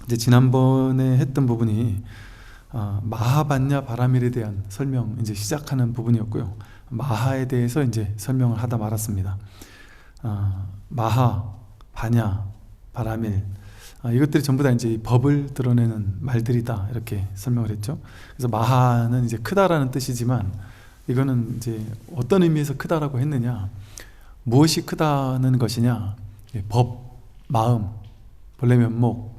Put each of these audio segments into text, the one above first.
이제 지난번에 했던 부분이 마하반야 바라밀에 대한 설명 이제 시작하는 부분이었고요. 마하에 대해서 이제 설명을 하다 말았습니다. 마하, 바냐, 바라밀, 이것들이 전부 다 이제 법을 드러내는 말들이다 이렇게 설명을 했죠. 그래서 마하는 이제 크다라는 뜻이지만 이거는 이제 어떤 의미에서 크다라고 했느냐, 무엇이 크다는 것이냐, 법, 마음, 본래 면목,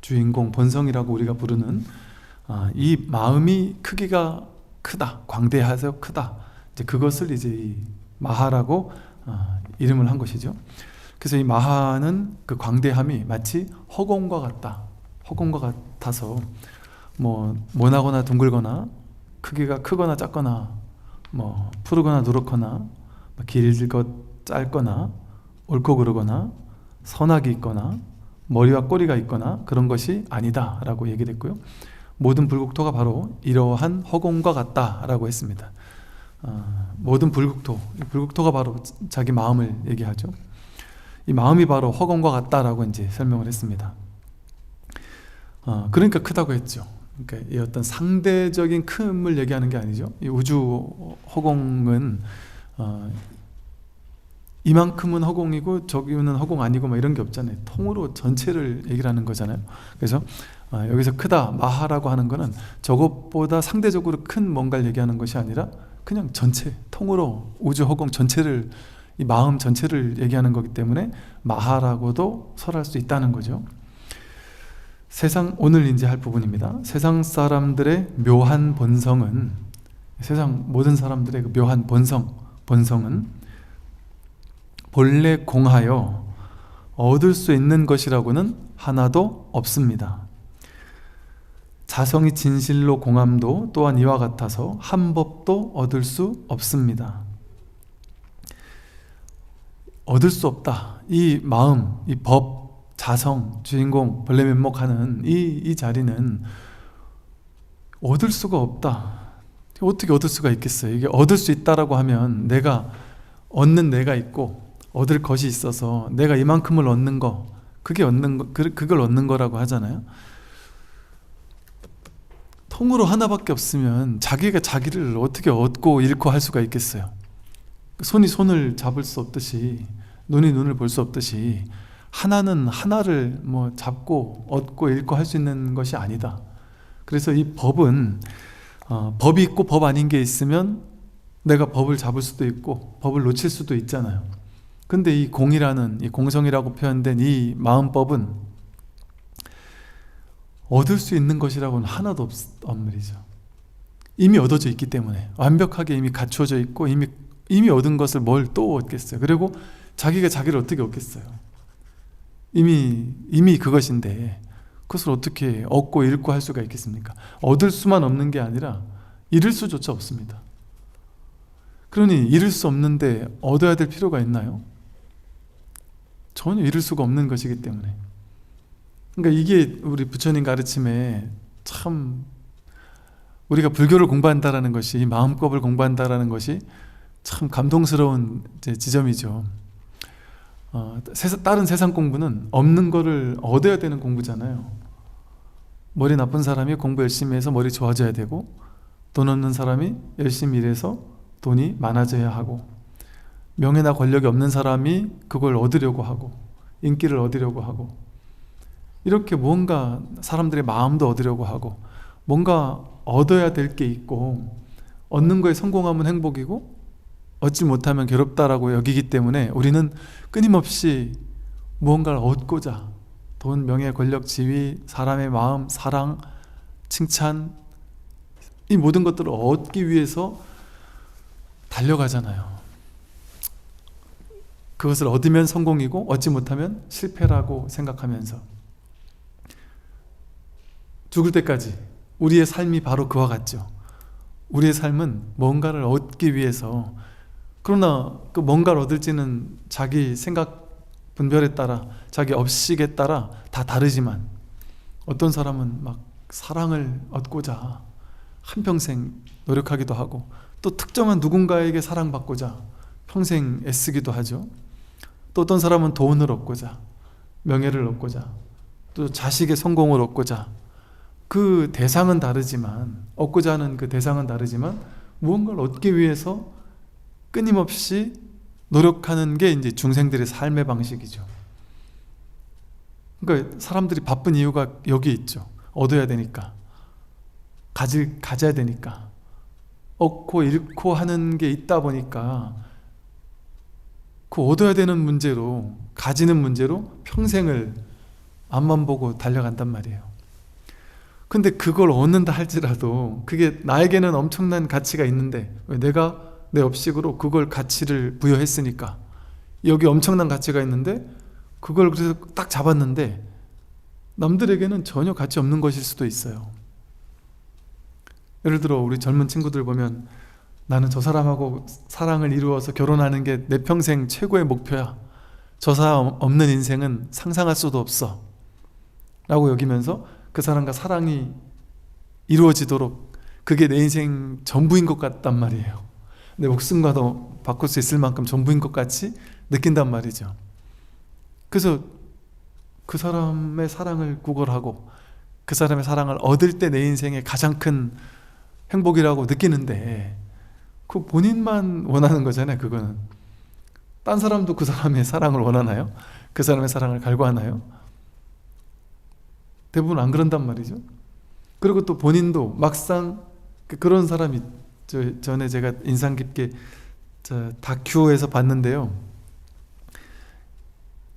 주인공, 본성이라고 우리가 부르는 이 마음이 크기가 크다, 광대해서 크다, 이제 그것을 이제 이 마하라고 이름을 한 것이죠. 그래서 이 마하는 그 광대함이 마치 허공과 같다, 허공과 같아서 뭐 모나거나 둥글거나 크기가 크거나 작거나 뭐 푸르거나 누렇거나 길것 짧거나 옳고 그르거나 선악이 있거나 머리와 꼬리가 있거나 그런 것이 아니다 라고 얘기했고요. 모든 불국토가 바로 이러한 허공과 같다 라고 했습니다. 모든 불국토가 바로 자기 마음을 얘기하죠. 이 마음이 바로 허공과 같다라고 이제 설명을 했습니다. 그러니까 크다고 했죠. 그러니까 이 어떤 상대적인 큼을 얘기하는 게 아니죠. 이 우주 허공은 이만큼은 허공이고 저기는 허공 아니고 뭐 이런 게 없잖아요. 통으로 전체를 얘기를 하는 거잖아요. 그래서 여기서 크다, 마하라고 하는 거는 저것보다 상대적으로 큰 뭔가를 얘기하는 것이 아니라 그냥 전체, 통으로 우주 허공 전체를, 이 마음 전체를 얘기하는 거기 때문에 마하라고도 설할 수 있다는 거죠. 오늘 이제 할 부분입니다. 세상 사람들의 묘한 본성은, 세상 모든 사람들의 그 묘한 본성은 본래 공하여 얻을 수 있는 것이라고는 하나도 없습니다. 자성이 진실로 공함도 또한 이와 같아서 한 법도 얻을 수 없습니다. 얻을 수 없다. 이 마음, 이 법, 자성, 주인공, 본래 면목하는 이 자리는 얻을 수가 없다. 어떻게 얻을 수가 있겠어요? 이게 얻을 수 있다라고 하면 내가 얻는 내가 있고 얻을 것이 있어서 내가 이만큼을 얻는 거, 그걸 얻는 거라고 하잖아요. 통으로 하나밖에 없으면 자기가 자기를 어떻게 얻고 잃고 할 수가 있겠어요? 손이 손을 잡을 수 없듯이, 눈이 눈을 볼 수 없듯이 하나는 하나를 뭐 잡고 얻고 잃고 할 수 있는 것이 아니다. 그래서 이 법은 법이 있고 법 아닌 게 있으면 내가 법을 잡을 수도 있고 법을 놓칠 수도 있잖아요. 근데 이 공이라는, 이 공성이라고 표현된 이 마음법은 얻을 수 있는 것이라고는 하나도 없단 말이죠. 이미 얻어져 있기 때문에, 완벽하게 이미 갖추어져 있고 이미 얻은 것을 뭘 또 얻겠어요. 그리고 자기가 자기를 어떻게 얻겠어요? 이미 그것인데 그것을 어떻게 얻고 잃고 할 수가 있겠습니까? 얻을 수만 없는 게 아니라 잃을 수조차 없습니다. 그러니 잃을 수 없는데 얻어야 될 필요가 있나요? 전혀 잃을 수가 없는 것이기 때문에. 그러니까 이게 우리 부처님 가르침에 참, 우리가 불교를 공부한다라는 것이, 이 마음법을 공부한다라는 것이 참 감동스러운 지점이죠. 다른 세상 공부는 없는 거를 얻어야 되는 공부잖아요. 머리 나쁜 사람이 공부 열심히 해서 머리 좋아져야 되고, 돈 없는 사람이 열심히 일해서 돈이 많아져야 하고, 명예나 권력이 없는 사람이 그걸 얻으려고 하고, 인기를 얻으려고 하고, 이렇게 뭔가 사람들의 마음도 얻으려고 하고, 뭔가 얻어야 될 게 있고, 얻는 거에 성공하면 행복이고 얻지 못하면 괴롭다라고 여기기 때문에 우리는 끊임없이 무언가를 얻고자 돈, 명예, 권력, 지위, 사람의 마음, 사랑, 칭찬, 이 모든 것들을 얻기 위해서 달려가잖아요. 그것을 얻으면 성공이고 얻지 못하면 실패라고 생각하면서 죽을 때까지 우리의 삶이 바로 그와 같죠. 우리의 삶은 뭔가를 얻기 위해서, 그러나 그 뭔가를 얻을지는 자기 생각 분별에 따라, 자기 업식에 따라 다 다르지만, 어떤 사람은 막 사랑을 얻고자 한평생 노력하기도 하고, 또 특정한 누군가에게 사랑받고자 평생 애쓰기도 하죠. 또 어떤 사람은 돈을 얻고자, 명예를 얻고자, 또 자식의 성공을 얻고자, 그 대상은 다르지만, 얻고자 하는 그 대상은 다르지만 무언가를 얻기 위해서 끊임없이 노력하는 게 이제 중생들의 삶의 방식이죠. 그러니까 사람들이 바쁜 이유가 여기 있죠. 얻어야 되니까, 가져야 되니까, 얻고 잃고 하는 게 있다 보니까 그 얻어야 되는 문제로, 가지는 문제로 평생을 앞만 보고 달려간단 말이에요. 근데 그걸 얻는다 할지라도 그게 나에게는 엄청난 가치가 있는데, 왜? 내가 내 업식으로 그걸 가치를 부여했으니까. 여기 엄청난 가치가 있는데 그걸 그래서 딱 잡았는데 남들에게는 전혀 가치 없는 것일 수도 있어요. 예를 들어 우리 젊은 친구들 보면, 나는 저 사람하고 사랑을 이루어서 결혼하는 게 내 평생 최고의 목표야, 저 사람 없는 인생은 상상할 수도 없어 라고 여기면서 그 사람과 사랑이 이루어지도록 그게 내 인생 전부인 것 같단 말이에요. 내 목숨과도 바꿀 수 있을 만큼 전부인 것 같이 느낀단 말이죠. 그래서 그 사람의 사랑을 구걸하고 그 사람의 사랑을 얻을 때 내 인생의 가장 큰 행복이라고 느끼는데, 그 본인만 원하는 거잖아요. 그거는 딴 사람도 그 사람의 사랑을 원하나요? 그 사람의 사랑을 갈구하나요? 대부분 안 그런단 말이죠. 그리고 또 본인도 막상 그런 사람이, 전에 제가 인상 깊게 다큐에서 봤는데요,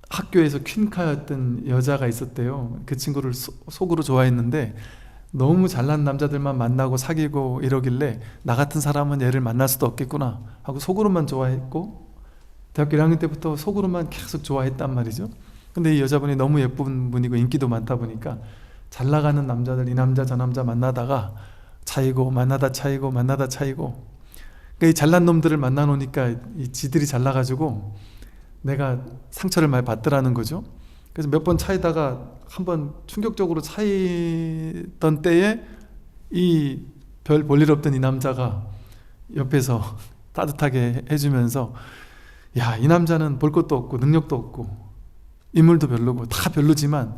학교에서 퀸카였던 여자가 있었대요. 그 친구를 속으로 좋아했는데 너무 잘난 남자들만 만나고 사귀고 이러길래 나 같은 사람은 얘를 만날 수도 없겠구나 하고 속으로만 좋아했고, 대학교 1학년 때부터 속으로만 계속 좋아했단 말이죠. 근데 이 여자분이 너무 예쁜 분이고 인기도 많다 보니까 잘 나가는 남자들, 이 남자 저 남자 만나다가 차이고, 만나다 차이고, 만나다 차이고, 그러니까 이 잘난 놈들을 만나 놓으니까 이 지들이 잘나가지고 내가 상처를 많이 받더라는 거죠. 그래서 몇 번 차이다가 한번 충격적으로 차이던 때에 이 별 볼일 없던 이 남자가 옆에서 따뜻하게 해주면서, 야, 이 남자는 볼 것도 없고 능력도 없고 인물도 별로고 다 별로지만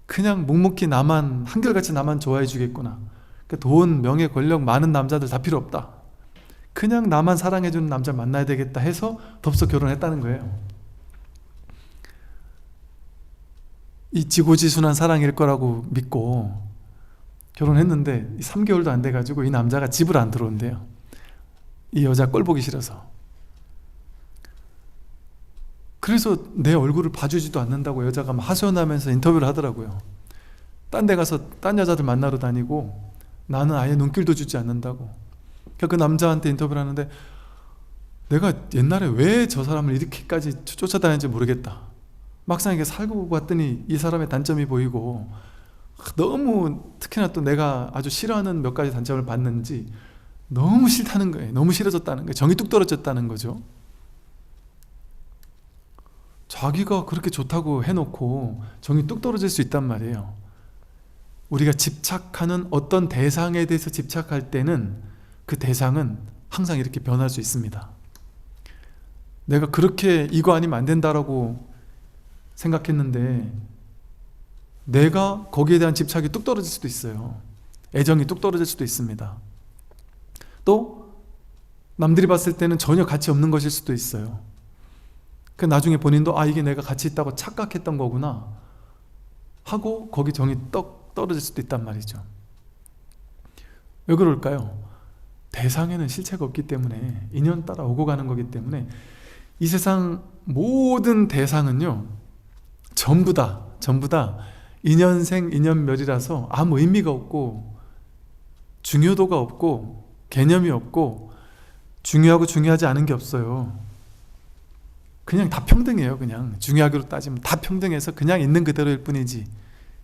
그냥 묵묵히 나만, 한결같이 나만 좋아해 주겠구나. 그러니까 돈, 명예, 권력 많은 남자들 다 필요 없다, 그냥 나만 사랑해주는 남자 만나야 되겠다 해서 덥석 결혼했다는 거예요. 이 지고지순한 사랑일 거라고 믿고 결혼했는데 3개월도 안 돼가지고 이 남자가 집을 안 들어온대요. 이 여자 꼴 보기 싫어서. 그래서 내 얼굴을 봐주지도 않는다고 여자가 막 하소연하면서 인터뷰를 하더라고요. 딴 데 가서 딴 여자들 만나러 다니고 나는 아예 눈길도 주지 않는다고. 그러니까 그 남자한테 인터뷰를 하는데, 내가 옛날에 왜 저 사람을 이렇게까지 쫓아다녔는지 모르겠다, 막상 이게 살고 봤더니 이 사람의 단점이 보이고, 너무 특히나 또 내가 아주 싫어하는 몇 가지 단점을 봤는지 너무 싫다는 거예요. 너무 싫어졌다는 거예요. 정이 뚝 떨어졌다는 거죠. 자기가 그렇게 좋다고 해놓고 정이 뚝 떨어질 수 있단 말이에요. 우리가 집착하는 어떤 대상에 대해서 집착할 때는 그 대상은 항상 이렇게 변할 수 있습니다. 내가 그렇게 이거 아니면 안 된다라고 생각했는데 내가 거기에 대한 집착이 뚝 떨어질 수도 있어요. 애정이 뚝 떨어질 수도 있습니다. 또 남들이 봤을 때는 전혀 가치 없는 것일 수도 있어요. 그 나중에 본인도 이게 내가 가치 있다고 착각했던 거구나 하고 거기 정이 떨어질 수도 있단 말이죠. 왜 그럴까요? 대상에는 실체가 없기 때문에, 인연 따라 오고 가는 거기 때문에 이 세상 모든 대상은요, 전부 다 인연생 인연멸이라서 아무 의미가 없고 중요도가 없고 개념이 없고 중요하고 중요하지 않은 게 없어요. 그냥 다 평등해요. 그냥 중요하기로 따지면 다 평등해서 그냥 있는 그대로일 뿐이지,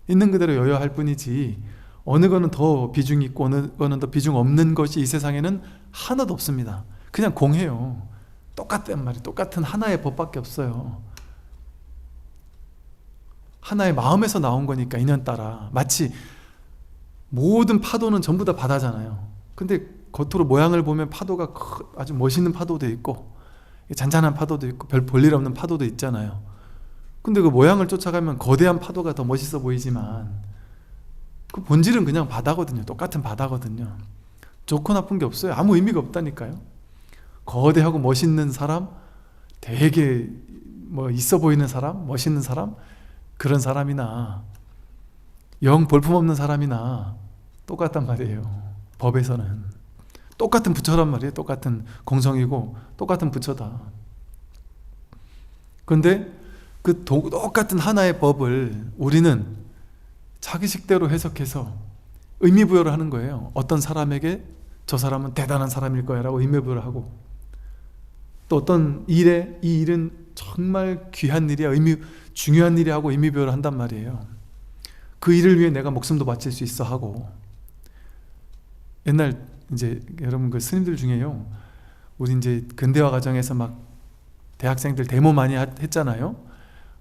있는 그대로 여여할 뿐이지, 어느 거는 더 비중이 있고 어느 거는 더 비중 없는 것이 이 세상에는 하나도 없습니다. 그냥 공해요. 똑같단 말이에요. 똑같은 하나의 법밖에 없어요. 하나의 마음에서 나온 거니까, 인연 따라. 마치 모든 파도는 전부 다 바다잖아요. 근데 겉으로 모양을 보면 파도가 아주 멋있는 파도도 있고 잔잔한 파도도 있고 별 볼일 없는 파도도 있잖아요. 근데 그 모양을 쫓아가면 거대한 파도가 더 멋있어 보이지만 그 본질은 그냥 바다거든요. 똑같은 바다거든요. 좋고 나쁜 게 없어요. 아무 의미가 없다니까요. 거대하고 멋있는 사람, 되게 뭐 있어 보이는 사람, 멋있는 사람, 그런 사람이나 영 볼품없는 사람이나 똑같단 말이에요. 법에서는 똑같은 부처란 말이에요. 똑같은 공성이고 똑같은 부처다. 그런데 그 똑같은 하나의 법을 우리는 자기식대로 해석해서 의미부여를 하는 거예요. 어떤 사람에게 저 사람은 대단한 사람일 거야 라고 의미부여를 하고, 또 어떤 일에 이 일은 정말 귀한 일이야, 중요한 일이 하고 의미부여를 한단 말이에요. 그 일을 위해 내가 목숨도 바칠 수 있어 하고. 옛날 이제 여러분 그 스님들 중에요, 우리 이제 근대화 과정에서 막 대학생들 데모 많이 했잖아요.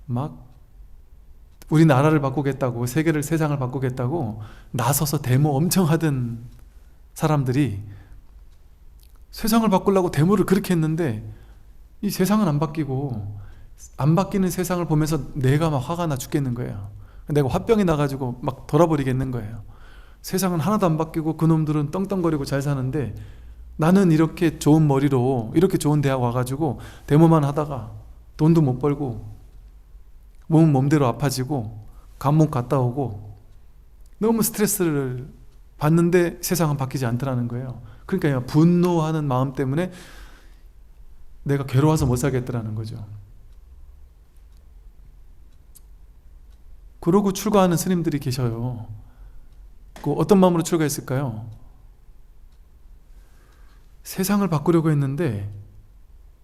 막 우리나라를 바꾸겠다고, 세상을 바꾸겠다고 나서서 데모 엄청 하던 사람들이 세상을 바꾸려고 데모를 그렇게 했는데 이 세상은 안 바뀌고, 안 바뀌는 세상을 보면서 내가 막 화가 나 죽겠는 거예요. 내가 화병이 나가지고 막 돌아버리겠는 거예요. 세상은 하나도 안 바뀌고 그놈들은 떵떵거리고 잘 사는데 나는 이렇게 좋은 머리로 이렇게 좋은 대학 와가지고 데모만 하다가 돈도 못 벌고 몸은 몸대로 아파지고 감옥 갔다 오고 너무 스트레스를 받는데 세상은 바뀌지 않더라는 거예요. 그러니까 분노하는 마음 때문에 내가 괴로워서 못 살겠더라는 거죠. 그러고 출가하는 스님들이 계셔요. 그 어떤 마음으로 출가했을까요? 세상을 바꾸려고 했는데,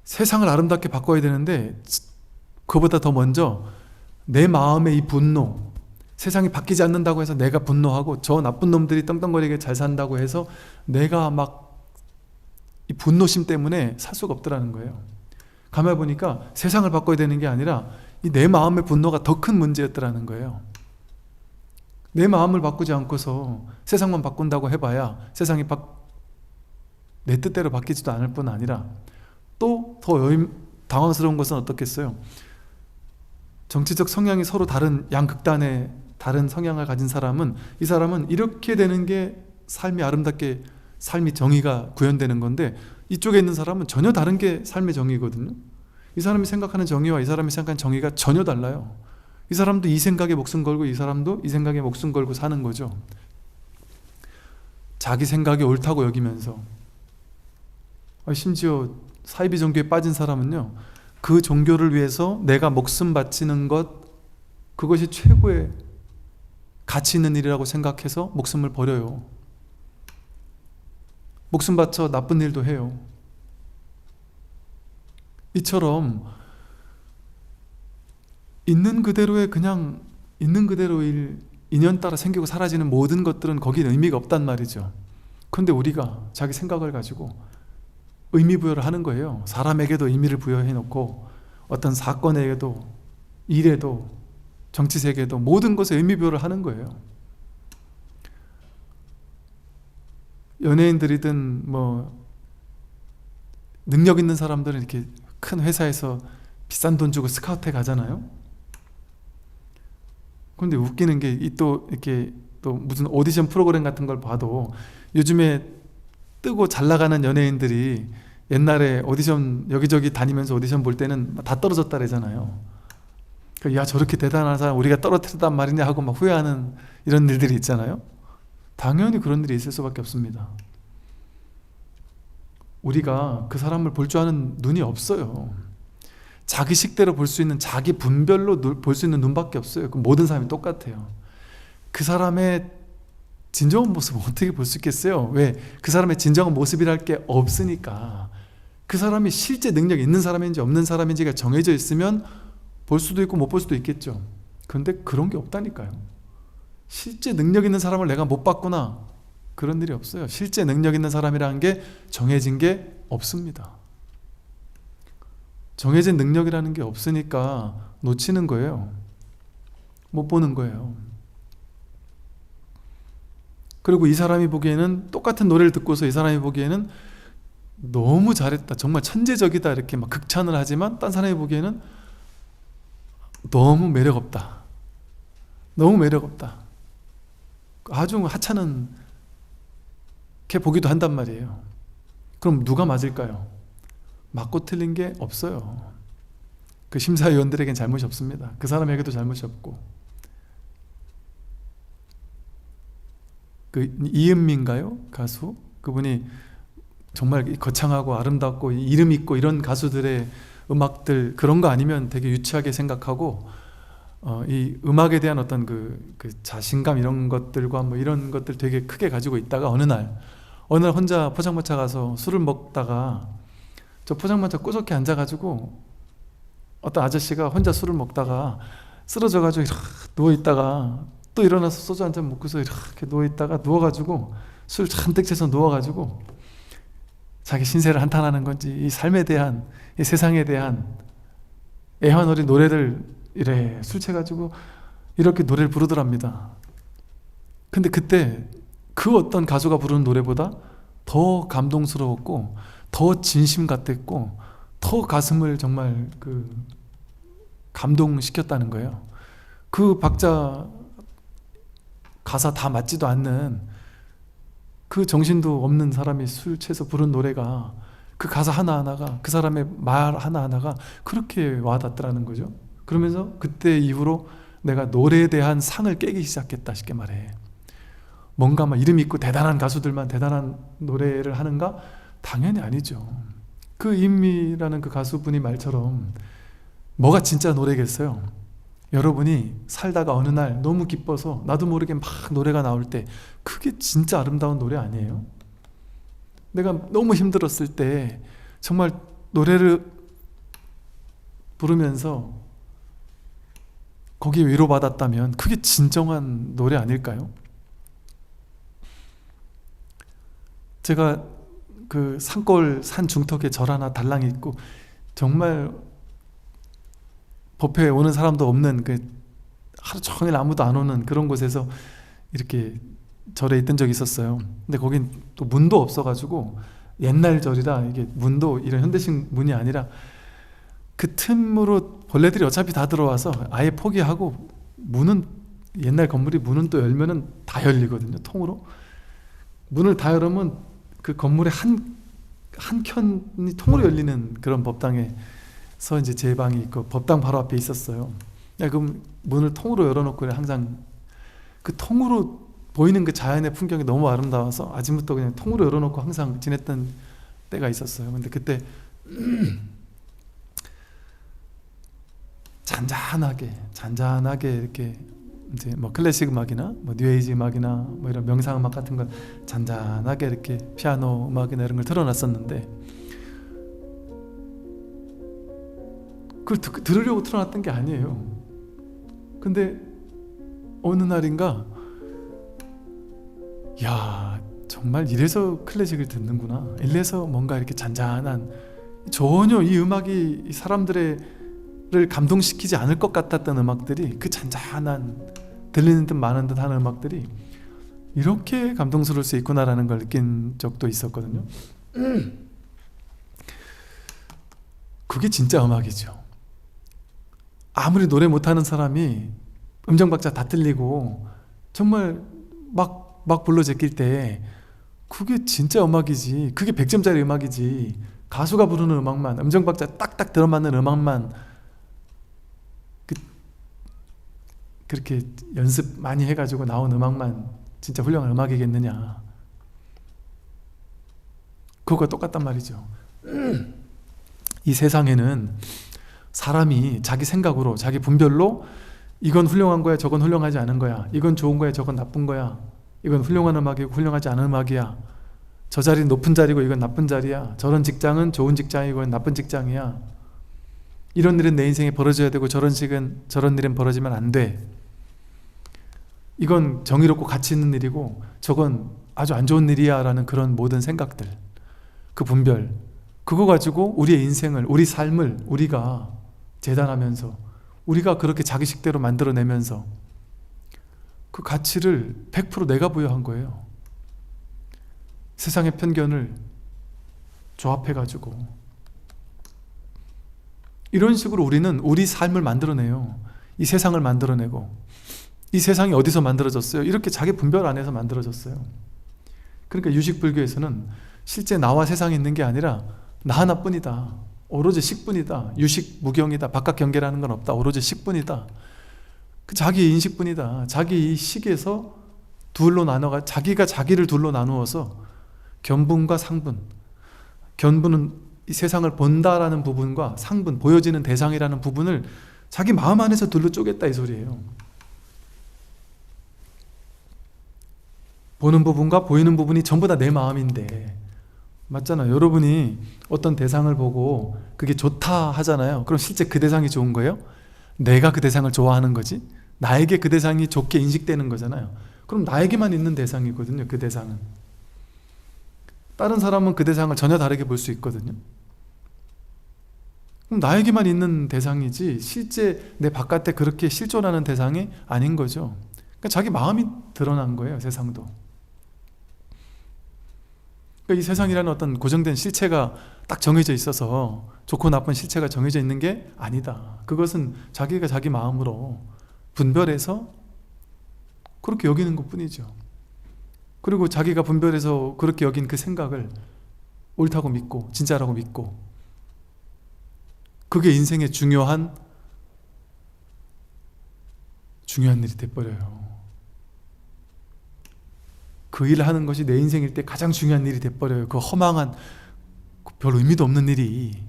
세상을 아름답게 바꿔야 되는데 그보다 더 먼저 내 마음의 이 분노, 세상이 바뀌지 않는다고 해서 내가 분노하고 저 나쁜 놈들이 떵떵거리게 잘 산다고 해서 내가 막 이 분노심 때문에 살 수가 없더라는 거예요. 가만히 보니까 세상을 바꿔야 되는 게 아니라 이 내 마음의 분노가 더 큰 문제였더라는 거예요. 내 마음을 바꾸지 않고서 세상만 바꾼다고 해봐야 세상이 내 뜻대로 바뀌지도 않을 뿐 아니라, 또 더 당황스러운 것은 어떻겠어요? 정치적 성향이 서로 다른 양극단의 다른 성향을 가진 사람은, 이 사람은 이렇게 되는 게 삶이 아름답게, 삶이 정의가 구현되는 건데, 이쪽에 있는 사람은 전혀 다른 게 삶의 정의거든요. 이 사람이 생각하는 정의와 이 사람이 생각하는 정의가 전혀 달라요. 이 사람도 이 생각에 목숨 걸고 이 사람도 이 생각에 목숨 걸고 사는 거죠. 자기 생각이 옳다고 여기면서. 심지어 사이비 종교에 빠진 사람은요, 그 종교를 위해서 내가 목숨 바치는 것, 그것이 최고의 가치 있는 일이라고 생각해서 목숨을 버려요. 목숨 바쳐 나쁜 일도 해요. 이처럼 있는 그대로의, 그냥 있는 그대로의 인연 따라 생기고 사라지는 모든 것들은 거기에 의미가 없단 말이죠. 그런데 우리가 자기 생각을 가지고 의미 부여를 하는 거예요. 사람에게도 의미를 부여해 놓고, 어떤 사건에게도, 일에도, 정치세계에도 모든 것에 의미 부여를 하는 거예요. 연예인들이든 뭐 능력 있는 사람들은 이렇게 큰 회사에서 비싼 돈 주고 스카우트에 가잖아요. 그런데 웃기는 게 또 이렇게 또 무슨 오디션 프로그램 같은 걸 봐도 요즘에 뜨고 잘 나가는 연예인들이 옛날에 오디션 여기저기 다니면서 오디션 볼 때는 다 떨어졌다 그러잖아요. 야, 저렇게 대단한 사람 우리가 떨어뜨렸단 말이냐 하고 막 후회하는 이런 일들이 있잖아요. 당연히 그런 일이 있을 수밖에 없습니다. 우리가 그 사람을 볼 줄 아는 눈이 없어요. 자기 식대로 볼 수 있는, 자기 분별로 볼 수 있는 눈밖에 없어요. 그 모든 사람이 똑같아요. 그 사람의 진정한 모습을 어떻게 볼 수 있겠어요? 왜? 그 사람의 진정한 모습이랄 게 없으니까. 그 사람이 실제 능력이 있는 사람인지 없는 사람인지가 정해져 있으면 볼 수도 있고 못 볼 수도 있겠죠. 그런데 그런 게 없다니까요. 실제 능력 있는 사람을 내가 못 봤구나, 그런 일이 없어요. 실제 능력 있는 사람이라는 게 정해진 게 없습니다. 정해진 능력이라는 게 없으니까 놓치는 거예요. 못 보는 거예요. 그리고 이 사람이 보기에는, 똑같은 노래를 듣고서 이 사람이 보기에는 너무 잘했다, 정말 천재적이다 이렇게 막 극찬을 하지만 딴 사람이 보기에는 너무 매력없다, 너무 매력없다, 아주 하찮은 게 보기도 한단 말이에요. 그럼 누가 맞을까요? 맞고 틀린 게 없어요. 그 심사위원들에겐 잘못이 없습니다. 그 사람에게도 잘못이 없고. 그 이은미인가요? 가수? 그분이 정말 거창하고 아름답고 이름 있고 이런 가수들의 음악들, 그런 거 아니면 되게 유치하게 생각하고, 이 음악에 대한 어떤 그 자신감 이런 것들과 뭐 이런 것들 되게 크게 가지고 있다가 어느 날 혼자 포장마차 가서 술을 먹다가, 저 포장마차 꾸석히 앉아가지고 어떤 아저씨가 혼자 술을 먹다가 쓰러져가지고 이렇게 누워있다가 또 일어나서 소주 한잔 먹고서 이렇게 누워있다가 누워가지고 술 잔뜩 채서 누워가지고 자기 신세를 한탄하는 건지, 이 삶에 대한, 이 세상에 대한 애환어린 노래를 이래 술 채가지고 이렇게 노래를 부르더랍니다. 근데 그때 그 어떤 가수가 부르는 노래보다 더 감동스러웠고 더 진심 같았고 더 가슴을 정말 감동시켰다는 거예요. 그 박자 가사 다 맞지도 않는, 그 정신도 없는 사람이 술 취해서 부른 노래가, 그 가사 하나하나가, 그 사람의 말 하나하나가 그렇게 와닿더라는 거죠. 그러면서 그때 이후로 내가 노래에 대한 상을 깨기 시작했다, 쉽게 말해. 뭔가 막 이름 있고 대단한 가수들만 대단한 노래를 하는가? 당연히 아니죠. 그 임미라는 그 가수분이 말처럼 뭐가 진짜 노래겠어요? 여러분이 살다가 어느 날 너무 기뻐서 나도 모르게 막 노래가 나올 때, 그게 진짜 아름다운 노래 아니에요? 내가 너무 힘들었을 때 정말 노래를 부르면서 거기에 위로받았다면 그게 진정한 노래 아닐까요? 제가 그 산골 산 중턱에 절 하나 달랑이 있고 정말 법회에 오는 사람도 없는, 그 하루 종일 아무도 안 오는 그런 곳에서 이렇게 절에 있던 적이 있었어요. 근데 거긴 또 문도 없어가지고, 옛날 절이라 이게 문도 이런 현대식 문이 아니라 그 틈으로 벌레들이 어차피 다 들어와서 아예 포기하고, 문은, 옛날 건물이 문은 또 열면은 다 열리거든요, 통으로. 문을 다 열으면 그 건물의 한 켠이 통으로 열리는 그런 법당에서 이제 제 방이 있고, 법당 바로 앞에 있었어요. 그럼 문을 통으로 열어놓고 항상 그 통으로 보이는 그 자연의 풍경이 너무 아름다워서 아침부터 그냥 통으로 열어놓고 항상 지냈던 때가 있었어요. 근데 그때 잔잔하게 이렇게 이제 뭐 클래식 음악이나 뭐 뉴에이지 음악이나 뭐 이런 명상 음악 같은 걸 잔잔하게 이렇게 피아노 음악이나 이런 걸 틀어놨었는데, 그걸 들으려고 틀어놨던 게 아니에요. 근데 어느 날인가, 야, 정말 이래서 클래식을 듣는구나, 이래서 뭔가 이렇게 잔잔한, 전혀 이 음악이 사람들을 감동시키지 않을 것 같았던 음악들이, 그 잔잔한 들리는 듯 마는 듯 하는 음악들이 이렇게 감동스러울 수 있구나라는 걸 느낀 적도 있었거든요. 그게 진짜 음악이죠. 아무리 노래 못하는 사람이 음정박자 다 틀리고 정말 막 불러 제낄 때 그게 진짜 음악이지. 그게 100점짜리 음악이지. 가수가 부르는 음악만, 음정박자 딱딱 들어맞는 음악만 그렇게 연습 많이 해가지고 나온 음악만 진짜 훌륭한 음악이겠느냐. 그거가 똑같단 말이죠. 이 세상에는 사람이 자기 생각으로, 자기 분별로 이건 훌륭한 거야, 저건 훌륭하지 않은 거야, 이건 좋은 거야, 저건 나쁜 거야, 이건 훌륭한 음악이고 훌륭하지 않은 음악이야, 저 자리는 높은 자리고 이건 나쁜 자리야, 저런 직장은 좋은 직장이고 이건 나쁜 직장이야, 이런 일은 내 인생에 벌어져야 되고 저런 일은 벌어지면 안 돼, 이건 정의롭고 가치 있는 일이고 저건 아주 안 좋은 일이야 라는 그런 모든 생각들, 그 분별, 그거 가지고 우리의 인생을, 우리 삶을 우리가 재단하면서, 우리가 그렇게 자기 식대로 만들어내면서 그 가치를 100% 내가 부여한 거예요. 세상의 편견을 조합해가지고 이런 식으로 우리는 우리 삶을 만들어내요. 이 세상을 만들어내고, 이 세상이 어디서 만들어졌어요? 이렇게 자기 분별 안에서 만들어졌어요. 그러니까 유식불교에서는 실제 나와 세상이 있는 게 아니라 나 하나뿐이다. 오로지 식뿐이다. 유식 무경이다. 바깥 경계라는 건 없다. 오로지 식뿐이다. 그 자기 인식뿐이다. 자기 이 식에서 둘로 나눠가, 자기가 자기를 둘로 나누어서 견분과 상분, 견분은 이 세상을 본다라는 부분과 상분, 보여지는 대상이라는 부분을 자기 마음 안에서 둘로 쪼갰다 이 소리예요. 보는 부분과 보이는 부분이 전부 다 내 마음인데, 맞잖아요. 여러분이 어떤 대상을 보고 그게 좋다 하잖아요. 그럼 실제 그 대상이 좋은 거예요? 내가 그 대상을 좋아하는 거지? 나에게 그 대상이 좋게 인식되는 거잖아요. 그럼 나에게만 있는 대상이거든요. 그 대상은 다른 사람은 그 대상을 전혀 다르게 볼 수 있거든요. 그럼 나에게만 있는 대상이지 실제 내 바깥에 그렇게 실존하는 대상이 아닌 거죠. 그러니까 자기 마음이 드러난 거예요. 세상도. 그러니까 이 세상이라는 어떤 고정된 실체가 딱 정해져 있어서 좋고 나쁜 실체가 정해져 있는 게 아니다. 그것은 자기가 자기 마음으로 분별해서 그렇게 여기는 것 뿐이죠. 그리고 자기가 분별해서 그렇게 여긴 그 생각을 옳다고 믿고 진짜라고 믿고, 그게 인생의 중요한 일이 돼버려요. 그 일을 하는 것이 내 인생일 때 가장 중요한 일이 돼버려요. 그 허망한, 별 의미도 없는 일이.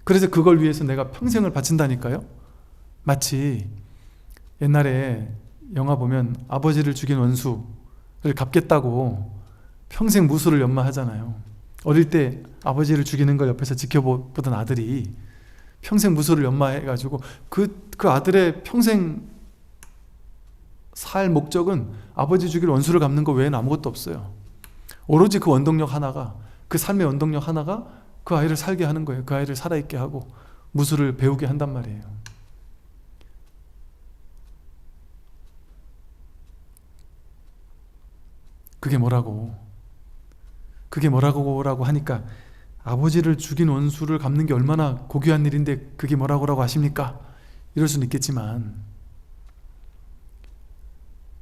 그래서 그걸 위해서 내가 평생을 바친다니까요. 마치 옛날에 영화 보면 아버지를 죽인 원수를 갚겠다고 평생 무술을 연마하잖아요. 어릴 때 아버지를 죽이는 걸 옆에서 지켜보던 아들이 평생 무술을 연마해가지고 그 아들의 평생 살 목적은 아버지 죽일 원수를 갚는 거 외에는 아무것도 없어요. 오로지 그 원동력 하나가, 그 삶의 원동력 하나가 그 아이를 살게 하는 거예요. 그 아이를 살아있게 하고 무술을 배우게 한단 말이에요. 그게 뭐라고 하니까, 아버지를 죽인 원수를 갚는 게 얼마나 고귀한 일인데 그게 뭐라고 하십니까? 이럴 수는 있겠지만,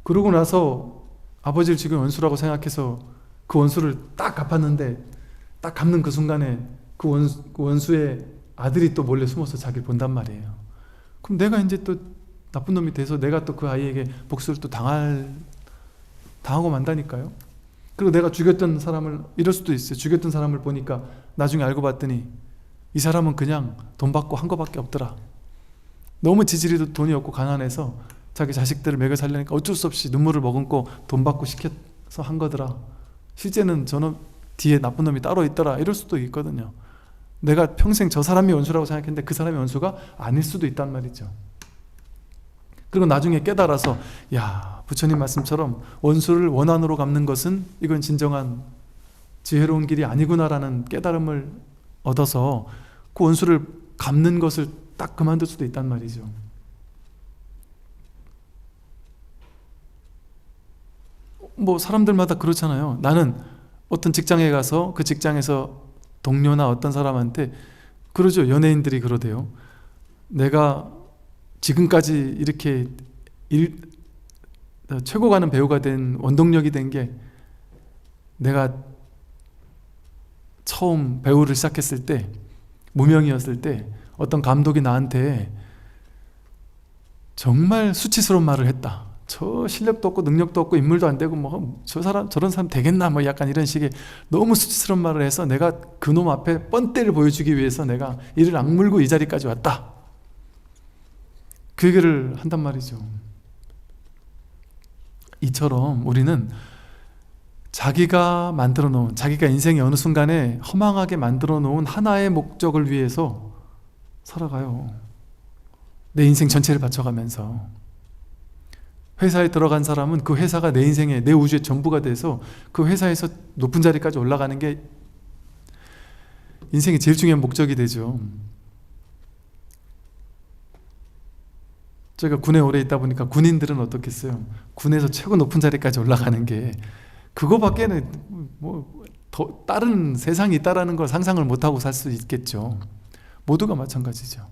그러고 나서 아버지를 죽인 원수라고 생각해서 그 원수를 딱 갚았는데, 딱 갚는 그 순간에 그 원수의 아들이 또 몰래 숨어서 자기를 본단 말이에요. 그럼 내가 이제 또 나쁜 놈이 돼서 내가 또 그 아이에게 복수를 또 당하고 만다니까요. 그리고 내가 죽였던 사람을, 이럴 수도 있어요. 죽였던 사람을 보니까 나중에 알고 봤더니 이 사람은 그냥 돈 받고 한 거밖에 없더라. 너무 지질이도 돈이 없고 가난해서 자기 자식들을 먹여 살려니까 어쩔 수 없이 눈물을 머금고 돈 받고 시켜서 한 거더라. 실제는 저놈 뒤에 나쁜 놈이 따로 있더라. 이럴 수도 있거든요. 내가 평생 저 사람이 원수라고 생각했는데 그 사람이 원수가 아닐 수도 있단 말이죠. 그리고 나중에 깨달아서, 야, 부처님 말씀처럼 원수를 원한으로 갚는 것은 이건 진정한 지혜로운 길이 아니구나라는 깨달음을 얻어서 그 원수를 갚는 것을 딱 그만둘 수도 있단 말이죠. 뭐 사람들마다 그렇잖아요. 나는 어떤 직장에 가서 그 직장에서 동료나 어떤 사람한테 그러죠. 연예인들이 그러대요. 내가 지금까지 이렇게 최고 가는 배우가 된 원동력이 된 게, 내가 처음 배우를 시작했을 때, 무명이었을 때 어떤 감독이 나한테 정말 수치스러운 말을 했다. 저 실력도 없고 능력도 없고 인물도 안 되고 뭐 저런 사람 되겠나 뭐 약간 이런 식의 너무 수치스러운 말을 해서 내가 그놈 앞에 뻔때를 보여주기 위해서 내가 이를 악물고 이 자리까지 왔다. 그 얘기를 한단 말이죠. 이처럼 우리는 자기가 만들어 놓은, 자기가 인생의 어느 순간에 허망하게 만들어 놓은 하나의 목적을 위해서 살아가요. 내 인생 전체를 바쳐가면서. 회사에 들어간 사람은 그 회사가 내 인생의, 내 우주의 전부가 돼서 그 회사에서 높은 자리까지 올라가는 게 인생의 제일 중요한 목적이 되죠. 제가 군에 오래 있다 보니까 군인들은 어떻겠어요? 군에서 최고 높은 자리까지 올라가는 게 그거밖에는 뭐 다른 세상이 있다라는 걸 상상을 못하고 살 수 있겠죠. 모두가 마찬가지죠.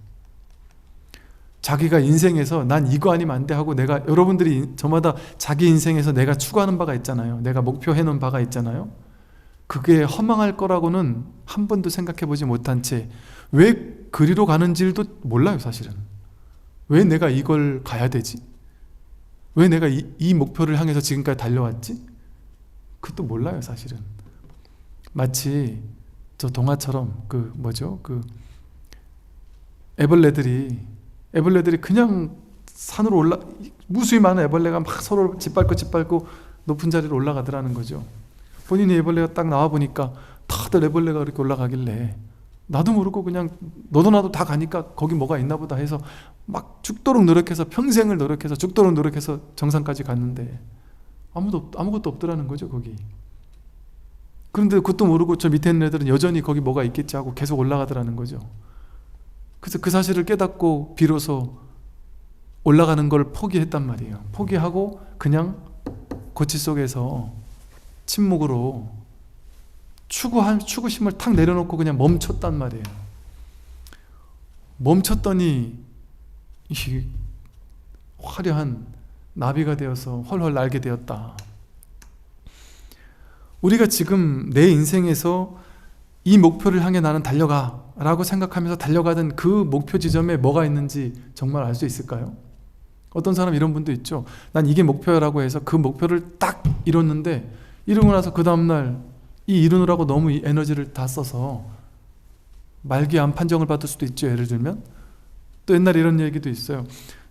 자기가 인생에서 난 이거 아니면 안 돼 하고, 여러분들이 저마다 자기 인생에서 내가 추구하는 바가 있잖아요. 내가 목표해 놓은 바가 있잖아요. 그게 허망할 거라고는 한 번도 생각해 보지 못한 채 왜 그리로 가는지도 몰라요. 사실은 왜 내가 이걸 가야 되지? 왜 내가 이 목표를 향해서 지금까지 달려왔지? 그것도 몰라요. 사실은 마치 저 동화처럼 애벌레들이 그냥 산으로 무수히 많은 애벌레가 막 서로 짓밟고 높은 자리로 올라가더라는 거죠. 본인이 애벌레가 딱 나와 보니까 다들 애벌레가 그렇게 올라가길래 나도 모르고 그냥 너도 나도 다 가니까 거기 뭐가 있나 보다 해서 막 죽도록 노력해서, 평생을 노력해서 죽도록 노력해서 정상까지 갔는데 아무것도 없더라는 거죠. 거기. 그런데 그것도 모르고 저 밑에 있는 애들은 여전히 거기 뭐가 있겠지 하고 계속 올라가더라는 거죠. 그래서 그 사실을 깨닫고 비로소 올라가는 걸 포기했단 말이에요. 포기하고 그냥 고치 속에서 침묵으로 추구심을 탁 내려놓고 그냥 멈췄단 말이에요. 멈췄더니 이 화려한 나비가 되어서 헐헐 날게 되었다. 우리가 지금 내 인생에서 이 목표를 향해 나는 달려가 라고 생각하면서 달려가던 그 목표 지점에 뭐가 있는지 정말 알 수 있을까요? 어떤 사람 이런 분도 있죠. 난 이게 목표라고 해서 그 목표를 딱 이뤘는데, 이루고 나서 그 다음날 이 이루느라고 너무 에너지를 다 써서 말기암 판정을 받을 수도 있죠. 예를 들면 또 옛날에 이런 얘기도 있어요.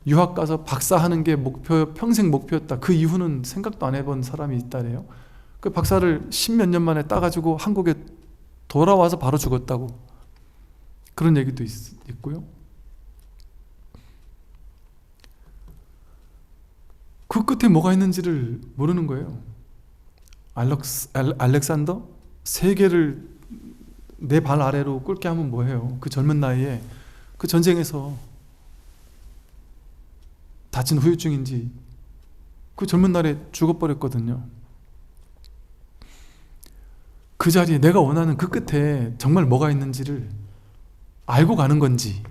유학 가서 박사하는 게 평생 목표였다. 그 이후는 생각도 안 해본 사람이 있다래요. 그 박사를 10몇 년 만에 따가지고 한국에 돌아와서 바로 죽었다고, 그런 얘기도 있고요. 그 끝에 뭐가 있는지를 모르는 거예요. 알렉산더? 세계를 내 발 아래로 꿇게 하면 뭐해요? 그 젊은 나이에 그 전쟁에서 다친 후유증인지 그 젊은 날에 죽어버렸거든요. 그 자리에 내가 원하는 그 끝에 정말 뭐가 있는지를 알고 가는 건지,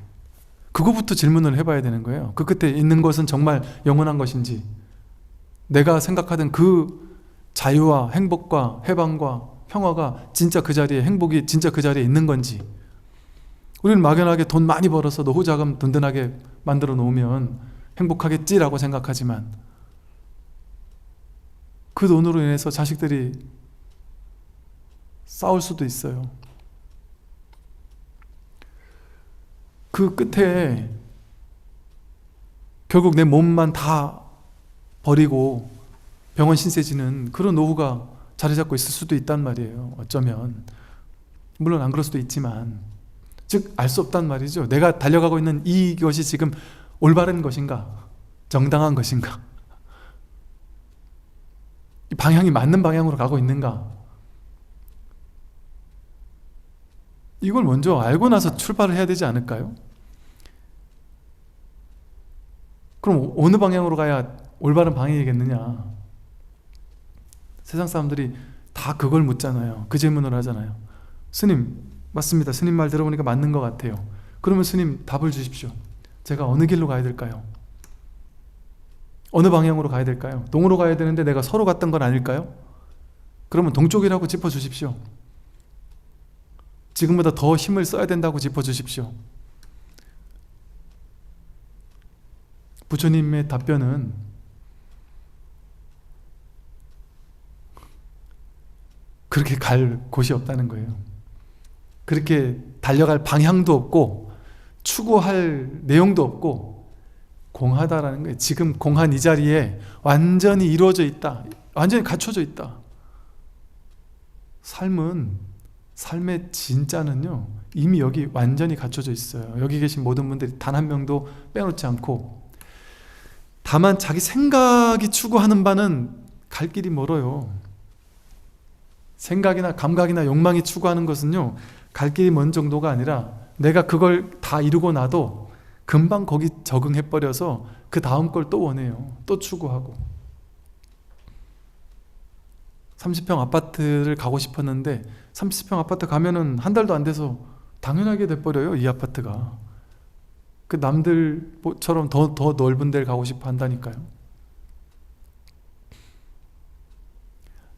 그거부터 질문을 해봐야 되는 거예요. 그 끝에 있는 것은 정말 영원한 것인지, 내가 생각하던 그 자유와 행복과 해방과 평화가 진짜 그 자리에, 행복이 진짜 그 자리에 있는 건지. 우리는 막연하게 돈 많이 벌어서 노후자금 든든하게 만들어 놓으면 행복하겠지라고 생각하지만, 그 돈으로 인해서 자식들이 싸울 수도 있어요. 그 끝에 결국 내 몸만 다 버리고 병원 신세 지는 그런 노후가 자리 잡고 있을 수도 있단 말이에요. 어쩌면. 물론 안 그럴 수도 있지만, 즉 알 수 없단 말이죠. 내가 달려가고 있는 이것이 지금 올바른 것인가, 정당한 것인가, 이 방향이 맞는 방향으로 가고 있는가, 이걸 먼저 알고 나서 출발을 해야 되지 않을까요? 그럼 어느 방향으로 가야 올바른 방향이겠느냐? 세상 사람들이 다 그걸 묻잖아요. 그 질문을 하잖아요. 스님, 맞습니다. 스님 말 들어보니까 맞는 것 같아요. 그러면 스님 답을 주십시오. 제가 어느 길로 가야 될까요? 어느 방향으로 가야 될까요? 동으로 가야 되는데 내가 서로 갔던 건 아닐까요? 그러면 동쪽이라고 짚어주십시오. 지금보다 더 힘을 써야 된다고 짚어주십시오. 부처님의 답변은 그렇게 갈 곳이 없다는 거예요. 그렇게 달려갈 방향도 없고 추구할 내용도 없고 공하다라는 거예요. 지금 공한 이 자리에 완전히 이루어져 있다. 완전히 갖춰져 있다. 삶의 진짜는요, 이미 여기 완전히 갖춰져 있어요. 여기 계신 모든 분들이 단 한 명도 빼놓지 않고, 다만 자기 생각이 추구하는 바는 갈 길이 멀어요. 생각이나 감각이나 욕망이 추구하는 것은요, 갈 길이 먼 정도가 아니라 내가 그걸 다 이루고 나도 금방 거기 적응해버려서 그 다음 걸 또 원해요. 또 추구하고. 30평 아파트를 가고 싶었는데 30평 아파트 가면은 한 달도 안 돼서 당연하게 돼버려요. 이 아파트가. 그 남들처럼 더 넓은 데를 가고 싶어 한다니까요.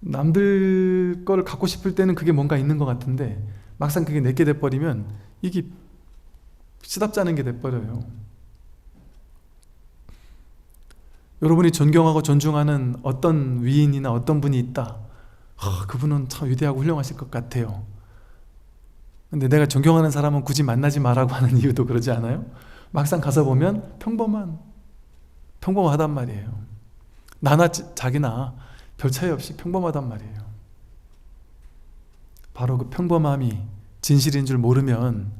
남들 걸 갖고 싶을 때는 그게 뭔가 있는 것 같은데 막상 그게 내게 돼버리면 이게 시답지 않은 게 돼버려요. 여러분이 존경하고 존중하는 어떤 위인이나 어떤 분이 있다. 그분은 참 위대하고 훌륭하실 것 같아요. 근데 내가 존경하는 사람은 굳이 만나지 말라고 하는 이유도 그러지 않아요? 막상 가서 보면 평범하단 말이에요. 나나 자기나 별 차이 없이 평범하단 말이에요. 바로 그 평범함이 진실인 줄 모르면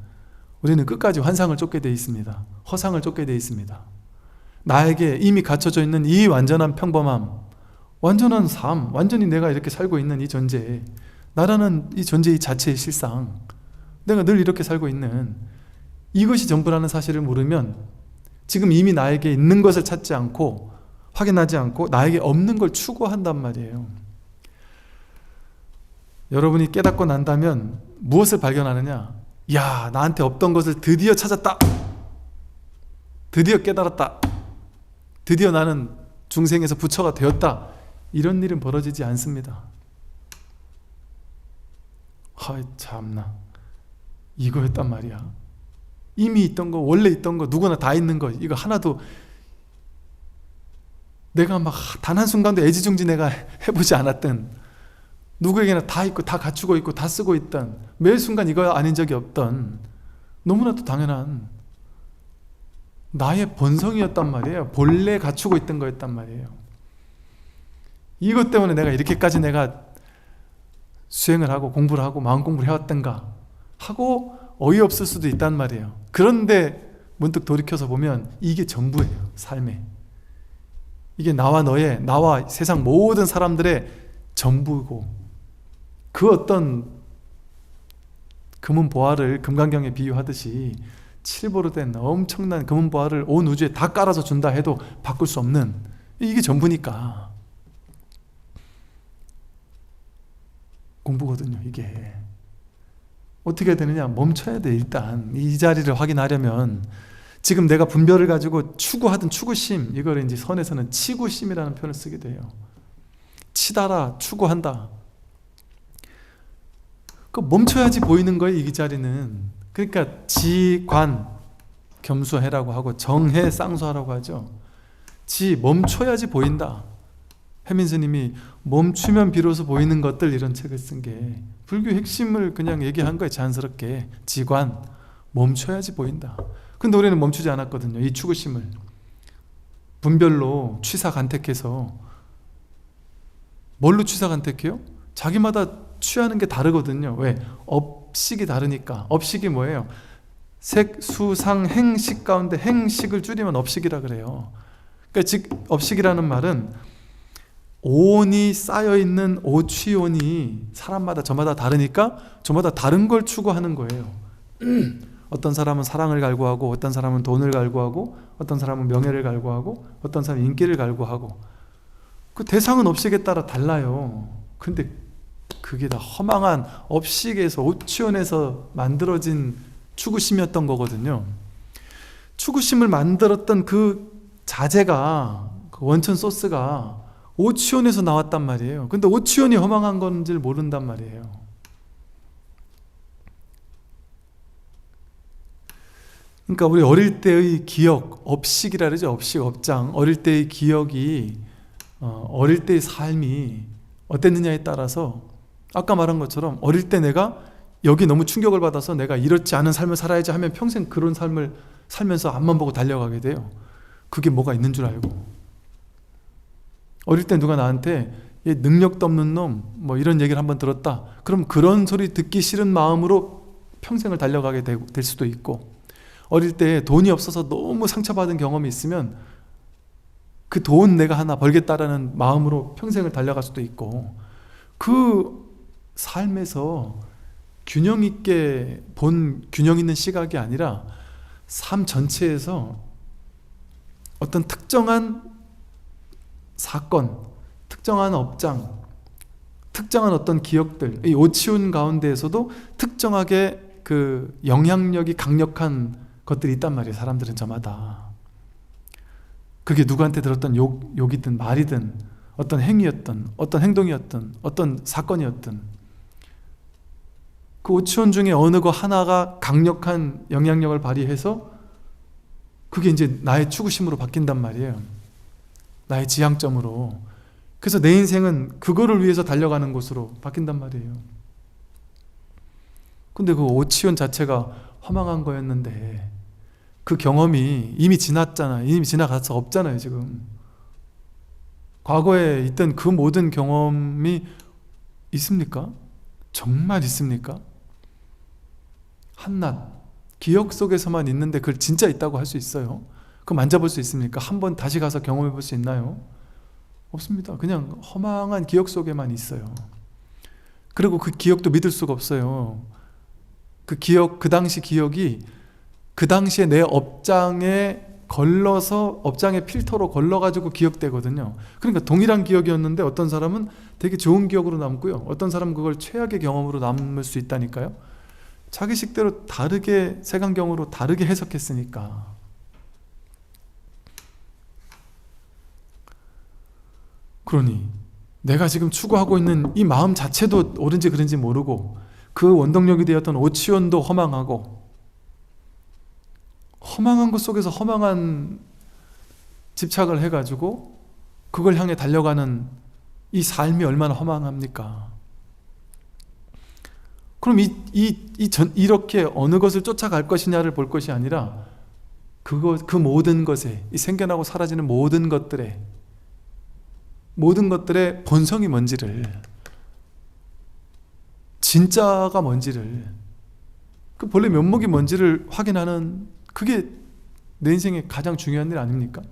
우리는 끝까지 환상을 쫓게 돼 있습니다. 허상을 쫓게 돼 있습니다. 나에게 이미 갖춰져 있는 이 완전한 평범함, 완전한 삶, 완전히 내가 이렇게 살고 있는 이 존재, 나라는 이 존재의 자체의 실상, 내가 늘 이렇게 살고 있는 이것이 전부라는 사실을 모르면 지금 이미 나에게 있는 것을 찾지 않고 확인하지 않고 나에게 없는 걸 추구한단 말이에요. 여러분이 깨닫고 난다면 무엇을 발견하느냐? 야, 나한테 없던 것을 드디어 찾았다. 드디어 깨달았다. 드디어 나는 중생에서 부처가 되었다. 이런 일은 벌어지지 않습니다. 참나, 이거였단 말이야. 이미 있던 거, 원래 있던 거, 누구나 다 있는 거, 이거 하나도 내가 막 단 한순간도 애지중지 내가 해보지 않았던, 누구에게나 다 있고 다 갖추고 있고 다 쓰고 있던, 매 순간 이거 아닌 적이 없던 너무나도 당연한 나의 본성이었단 말이에요. 본래 갖추고 있던 거였단 말이에요. 이것 때문에 내가 이렇게까지 내가 수행을 하고 공부를 하고 마음 공부를 해왔던가 하고 어이없을 수도 있단 말이에요. 그런데 문득 돌이켜서 보면 이게 전부예요. 삶에. 이게 나와 세상 모든 사람들의 전부고, 그 어떤 금은보화를 금강경에 비유하듯이 칠보로 된 엄청난 금은보화를 온 우주에 다 깔아서 준다 해도 바꿀 수 없는, 이게 전부니까 공부거든요. 이게 어떻게 해야 되느냐? 멈춰야 돼. 일단 이 자리를 확인하려면 지금 내가 분별을 가지고 추구하던 추구심, 이걸 이제 선에서는 치구심이라는 표현을 쓰게 돼요. 치다라, 추구한다. 그 멈춰야지 보이는 거예요. 이 자리는. 그러니까 지관 겸수해라고 하고 정해 쌍수하라고 하죠. 멈춰야지 보인다. 해민 스님이 멈추면 비로소 보이는 것들, 이런 책을 쓴 게 불교 핵심을 그냥 얘기한 거예요. 자연스럽게. 지관, 멈춰야지 보인다. 근데 우리는 멈추지 않았거든요. 이 추구심을 분별로 취사간택해서. 뭘로 취사간택해요? 자기마다 취하는 게 다르거든요. 왜? 업식이 다르니까. 업식이 뭐예요? 색, 수, 상, 행식 가운데 행식을 줄이면 업식이라 그래요. 그러니까 즉 업식이라는 말은 오온이 쌓여있는 오취온이 사람마다 저마다 다르니까 저마다 다른 걸 추구하는 거예요. 어떤 사람은 사랑을 갈구하고, 어떤 사람은 돈을 갈구하고, 어떤 사람은 명예를 갈구하고, 어떤 사람은 인기를 갈구하고, 그 대상은 업식에 따라 달라요. 근데 그게 다 허망한 업식에서, 오취온에서 만들어진 추구심이었던 거거든요. 추구심을 만들었던 그 자재가, 그 원천 소스가 오취온에서 나왔단 말이에요. 근데 오취온이 허망한 건지를 모른단 말이에요. 그러니까 우리 어릴 때의 기억, 업식이라 그러죠. 업식, 업장. 어릴 때의 기억이, 어릴 때의 삶이 어땠느냐에 따라서, 아까 말한 것처럼 어릴 때 내가 여기 너무 충격을 받아서 내가 이렇지 않은 삶을 살아야지 하면 평생 그런 삶을 살면서 앞만 보고 달려가게 돼요. 그게 뭐가 있는 줄 알고. 어릴 때 누가 나한테 얘 능력도 없는 놈, 뭐 이런 얘기를 한번 들었다. 그럼 그런 소리 듣기 싫은 마음으로 평생을 달려가게 될 수도 있고, 어릴 때 돈이 없어서 너무 상처받은 경험이 있으면 그 돈 내가 하나 벌겠다라는 마음으로 평생을 달려갈 수도 있고, 그 삶에서 균형 있게 본 균형 있는 시각이 아니라 삶 전체에서 어떤 특정한 사건, 특정한 업장, 특정한 어떤 기억들, 이 오치훈 가운데에서도 특정하게 그 영향력이 강력한 것들이 있단 말이에요. 사람들은 저마다. 그게 누구한테 들었던 욕이든 말이든 어떤 행위였든 어떤 행동이었든 어떤 사건이었든 그 오치훈 중에 어느 거 하나가 강력한 영향력을 발휘해서 그게 이제 나의 추구심으로 바뀐단 말이에요. 나의 지향점으로. 그래서 내 인생은 그거를 위해서 달려가는 곳으로 바뀐단 말이에요. 근데 그 오치훈 자체가 허망한 거였는데 그 경험이 이미 지났잖아요. 이미 지나가서 없잖아요, 지금. 과거에 있던 그 모든 경험이 있습니까? 정말 있습니까? 한낱 기억 속에서만 있는데 그걸 진짜 있다고 할 수 있어요? 그거 만져볼 수 있습니까? 한번 다시 가서 경험해 볼 수 있나요? 없습니다. 그냥 허망한 기억 속에만 있어요. 그리고 그 기억도 믿을 수가 없어요. 그 기억, 그 당시 기억이 그 당시에 내 업장에 걸러서 업장의 필터로 걸러가지고 기억되거든요. 그러니까 동일한 기억이었는데 어떤 사람은 되게 좋은 기억으로 남고요. 어떤 사람은 그걸 최악의 경험으로 남을 수 있다니까요. 자기식대로 다르게 색안경으로 다르게 해석했으니까. 그러니 내가 지금 추구하고 있는 이 마음 자체도 옳은지 그른지 모르고 그 원동력이 되었던 오치원도 허망하고 허망한 것 속에서 허망한 집착을 해가지고 그걸 향해 달려가는 이 삶이 얼마나 허망합니까? 그럼 이렇게 어느 것을 쫓아갈 것이냐를 볼 것이 아니라 그 모든 것에, 이 생겨나고 사라지는 모든 것들의 본성이 뭔지를, 진짜가 뭔지를, 그 본래 면목이 뭔지를 확인하는, 그게 내 인생의 가장 중요한 일 아닙니까?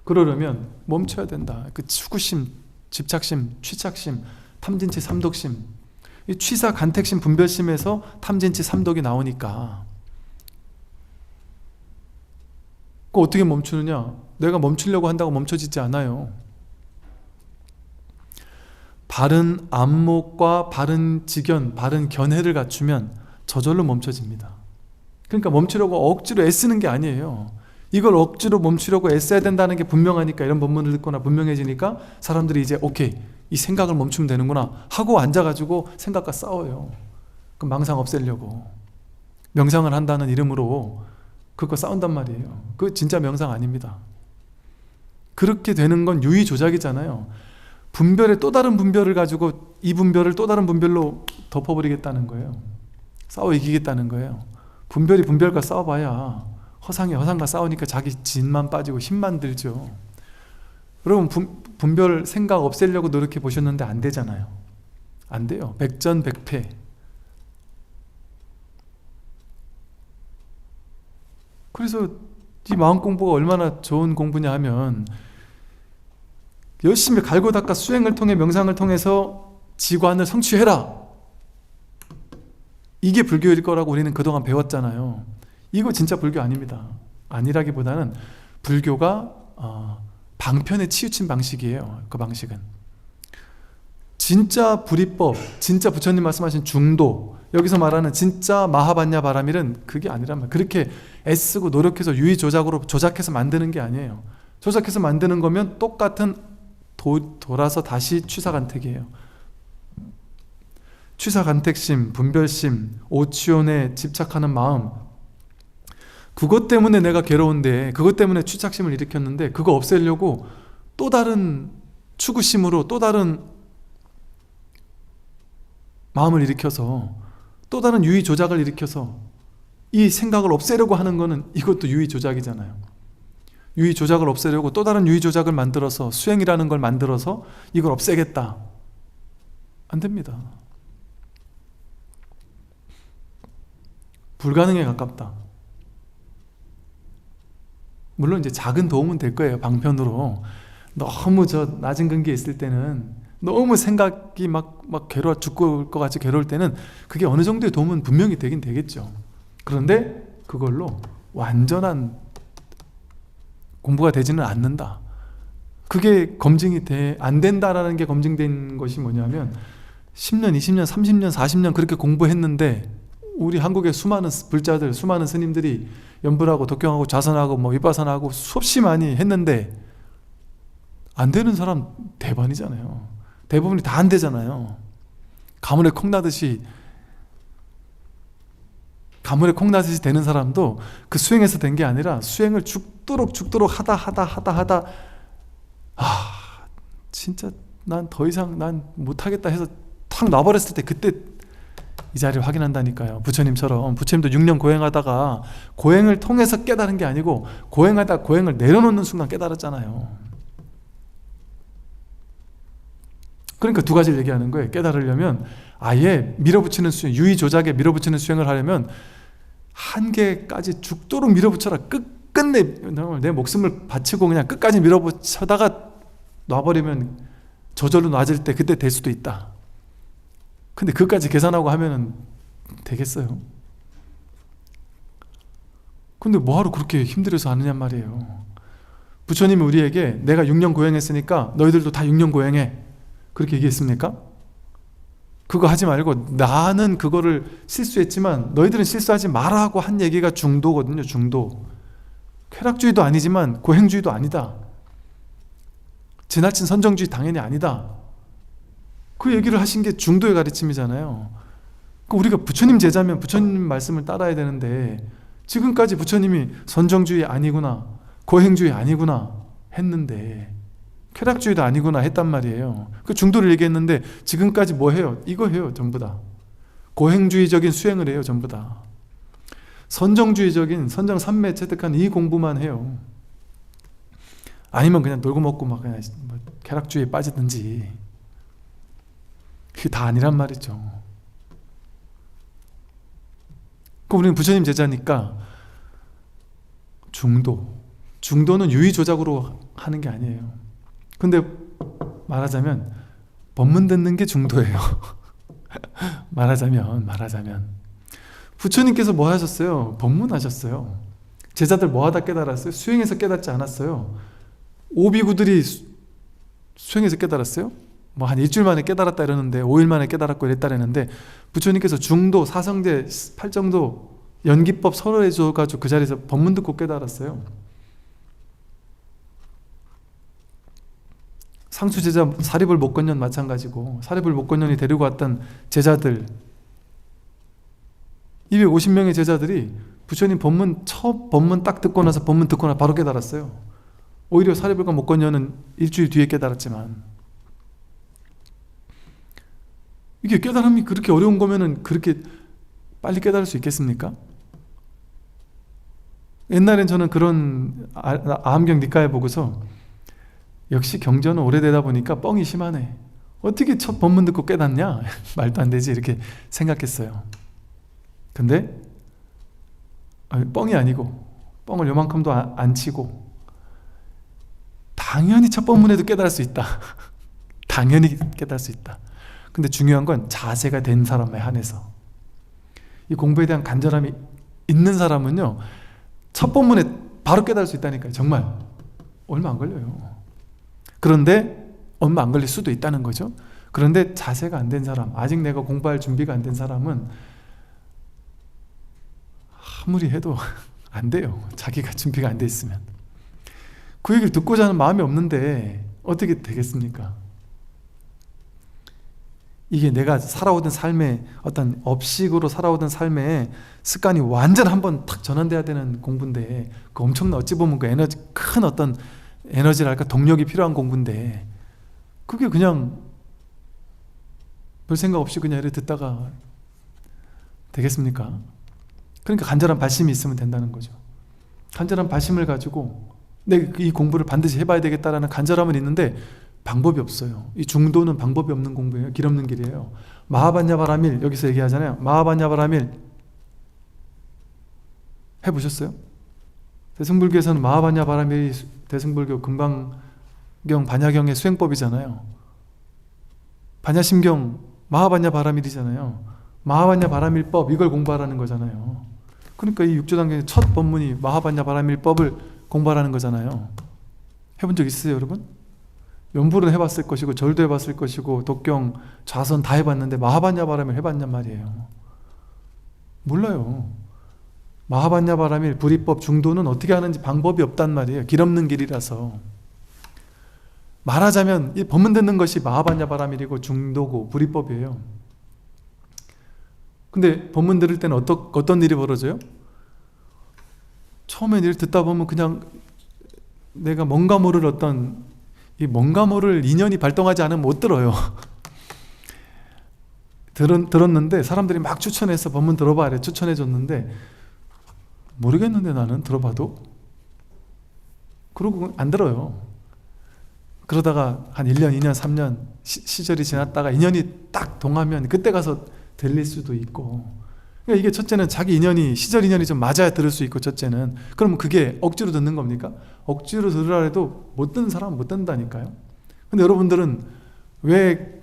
그러려면 멈춰야 된다. 그 추구심, 집착심, 취착심, 탐진치, 삼독심, 이 취사, 간택심, 분별심에서 탐진치, 삼독이 나오니까 그 어떻게 멈추느냐? 내가 멈추려고 한다고 멈춰지지 않아요. 바른 안목과 바른 직견, 바른 견해를 갖추면 저절로 멈춰집니다. 그러니까 멈추려고 억지로 애쓰는 게 아니에요. 이걸 억지로 멈추려고 애써야 된다는 게 분명하니까, 이런 본문을 듣거나 분명해지니까 사람들이 이제 오케이, 이 생각을 멈추면 되는구나 하고 앉아가지고 생각과 싸워요. 그 망상 없애려고 명상을 한다는 이름으로 그거 싸운단 말이에요. 그거 진짜 명상 아닙니다. 그렇게 되는 건 유의 조작이잖아요. 분별의 또 다른 분별을 가지고 이 분별을 또 다른 분별로 덮어버리겠다는 거예요. 싸워 이기겠다는 거예요. 분별이 분별과 싸워봐야 허상과 싸우니까 자기 진만 빠지고 힘만 들죠. 여러분, 분별 생각 없애려고 노력해 보셨는데 안 되잖아요. 안 돼요. 백전백패. 그래서 이 마음 공부가 얼마나 좋은 공부냐 하면, 열심히 갈고 닦아 수행을 통해, 명상을 통해서 지관을 성취해라, 이게 불교일 거라고 우리는 그동안 배웠잖아요. 이거 진짜 불교 아닙니다. 아니라기보다는 불교가 방편에 치우친 방식이에요. 그 방식은 진짜 불이법, 진짜 부처님 말씀하신 중도, 여기서 말하는 진짜 마하반야 바라밀은 그게 아니란 말이에요. 그렇게 애쓰고 노력해서 유의 조작으로 조작해서 만드는 게 아니에요. 조작해서 만드는 거면 똑같은 돌아서 다시 취사간택이에요. 취사간택심, 분별심, 오치온에 집착하는 마음, 그것 때문에 내가 괴로운데, 그것 때문에 취착심을 일으켰는데, 그거 없애려고 또 다른 추구심으로 또 다른 마음을 일으켜서, 또 다른 유의 조작을 일으켜서 이 생각을 없애려고 하는 거는 이것도 유의 조작이잖아요. 유의 조작을 없애려고 또 다른 유의 조작을 만들어서, 수행이라는 걸 만들어서 이걸 없애겠다, 안 됩니다. 불가능에 가깝다. 물론 이제 작은 도움은 될 거예요. 방편으로 너무 낮은 근기에 있을 때는, 너무 생각이 막 괴로워 죽을 것 같이 괴로울 때는 그게 어느 정도의 도움은 분명히 되긴 되겠죠. 그런데 그걸로 완전한 공부가 되지는 않는다. 그게 검증이 안 된다라는 게 검증된 것이 뭐냐면 10년, 20년, 30년, 40년 그렇게 공부했는데 우리 한국의 수많은 불자들, 수많은 스님들이 연불하고 독경하고 자선하고 뭐 윗바사나하고 수없이 많이 했는데 안 되는 사람 대반이잖아요. 대부분이 다 안 되잖아요. 가물에 콩나듯이 되는 사람도 그 수행에서 된 게 아니라 수행을 죽도록 하다 진짜 난 더 이상 난 못하겠다 해서 탁 놔버렸을 때 그때 이 자리를 확인한다니까요. 부처님처럼 부처님도 6년 고행하다가 고행을 통해서 깨달은 게 아니고 고행하다 고행을 내려놓는 순간 깨달았잖아요. 그러니까 두 가지를 얘기하는 거예요. 깨달으려면 아예 밀어붙이는 수행, 유의조작에 밀어붙이는 수행을 하려면 한계까지 죽도록 밀어붙여라. 끝내 내 목숨을 바치고 그냥 끝까지 밀어붙여다가 놔버리면 저절로 놔질 때 그때 될 수도 있다. 근데 그것까지 계산하고 하면은 되겠어요? 근데 뭐하러 그렇게 힘들어서 하느냐 말이에요. 부처님이 우리에게 내가 6년 고행했으니까 너희들도 다 6년 고행해 그렇게 얘기했습니까? 그거 하지 말고 나는 그거를 실수했지만 너희들은 실수하지 마라 하고 한 얘기가 중도거든요. 중도. 쾌락주의도 아니지만 고행주의도 아니다. 지나친 선정주의 당연히 아니다. 그 얘기를 하신 게 중도의 가르침이잖아요. 우리가 부처님 제자면 부처님 말씀을 따라야 되는데 지금까지 부처님이 선정주의 아니구나 고행주의 아니구나 했는데 쾌락주의도 아니구나 했단 말이에요. 그 중도를 얘기했는데 지금까지 뭐 해요? 이거 해요. 전부 다 고행주의적인 수행을 해요. 전부 다 선정주의적인 선정 삼매 체득한 이 공부만 해요. 아니면 그냥 놀고 먹고 막 그냥 쾌락주의에 빠지든지. 그게 다 아니란 말이죠. 그 우리는 부처님 제자니까 중도는 유의조작으로 하는 게 아니에요. 근데 말하자면 법문 듣는 게 중도예요. 말하자면 부처님께서 뭐 하셨어요? 법문하셨어요. 제자들 뭐 하다 깨달았어요? 수행해서 깨닫지 않았어요. 오비구들이 수행해서 깨달았어요? 뭐 한 일주일 만에 깨달았다 이러는데 5일 만에 깨달았고 이랬다 그랬는데 부처님께서 중도, 사성제, 팔정도, 연기법 서로 해줘가지고 그 자리에서 법문 듣고 깨달았어요. 상수제자 사리불 목건년 마찬가지고 사리불 목건년이 데리고 왔던 제자들 250명의 제자들이 부처님 첫 법문 딱 듣고 나서 법문 듣고 나서 바로 깨달았어요. 오히려 사리불과 목건년은 일주일 뒤에 깨달았지만 이게 깨달음이 그렇게 어려운 거면은 그렇게 빨리 깨달을 수 있겠습니까? 옛날엔 저는 그런 아함경 니카에 보고서 역시 경전은 오래되다 보니까 뻥이 심하네. 어떻게 첫 법문 듣고 깨닫냐? 말도 안 되지 이렇게 생각했어요. 근데 뻥이 아니고 뻥을 요만큼도 안 치고 당연히 첫 법문에도 깨달을 수 있다. 당연히 깨달을 수 있다. 근데 중요한 건 자세가 된 사람에 한해서 이 공부에 대한 간절함이 있는 사람은요 첫 법문에 바로 깨달을 수 있다니까요. 정말 얼마 안 걸려요. 그런데 얼마 안 걸릴 수도 있다는 거죠. 그런데 자세가 안 된 사람, 아직 내가 공부할 준비가 안 된 사람은 아무리 해도 안 돼요. 자기가 준비가 안 돼 있으면. 그 얘기를 듣고자 하는 마음이 없는데 어떻게 되겠습니까? 이게 내가 살아오던 삶의 어떤 업식으로 살아오던 삶의 습관이 완전 한번 탁 전환돼야 되는 공부인데 그 엄청난 어찌 보면 그 에너지 큰 어떤 에너지랄까 동력이 필요한 공부인데 그게 그냥 별 생각 없이 그냥 이렇게 듣다가 되겠습니까? 그러니까 간절한 발심이 있으면 된다는 거죠. 간절한 발심을 가지고 내가 이 공부를 반드시 해봐야 되겠다라는 간절함은 있는데 방법이 없어요. 이 중도는 방법이 없는 공부예요. 길 없는 길이에요. 마하반야바라밀 여기서 얘기하잖아요. 마하반야바라밀 해보셨어요? 대승불교에서는 마하반야바라밀이 대승불교 금방경 반야경의 수행법이잖아요. 반야심경 마하반야바라밀이잖아요. 마하반야바라밀법 이걸 공부하라는 거잖아요. 그러니까 이 육조단경의 첫 법문이 마하반야바라밀법을 공부하라는 거잖아요. 해본 적 있으세요 여러분? 연불은 해봤을 것이고 절도 해봤을 것이고 독경, 좌선 다 해봤는데 마하반야바람일 해봤냔 말이에요. 몰라요. 마하반야바람일, 불이법, 중도는 어떻게 하는지 방법이 없단 말이에요. 길 없는 길이라서. 말하자면 이 법문 듣는 것이 마하반야바람일이고 중도고 불이법이에요. 근데 법문 들을 때는 어떤 일이 벌어져요? 처음에 일을 듣다 보면 그냥 내가 뭔가 모를 이 뭔가 모를 인연이 발동하지 않으면 못 들어요. 들었는데 사람들이 막 추천해서 법문 들어봐래 추천해 줬는데 모르겠는데 나는 들어봐도 그러고 안 들어요. 그러다가 한 1년, 2년, 3년 시절이 지났다가 인연이 딱 동하면 그때 가서 들릴 수도 있고. 그러니까 이게 첫째는 자기 시절 인연이 좀 맞아야 들을 수 있고, 첫째는. 그러면 그게 억지로 듣는 겁니까? 억지로 들으라 해도 못 듣는 사람은 못 듣는다니까요. 근데 여러분들은 왜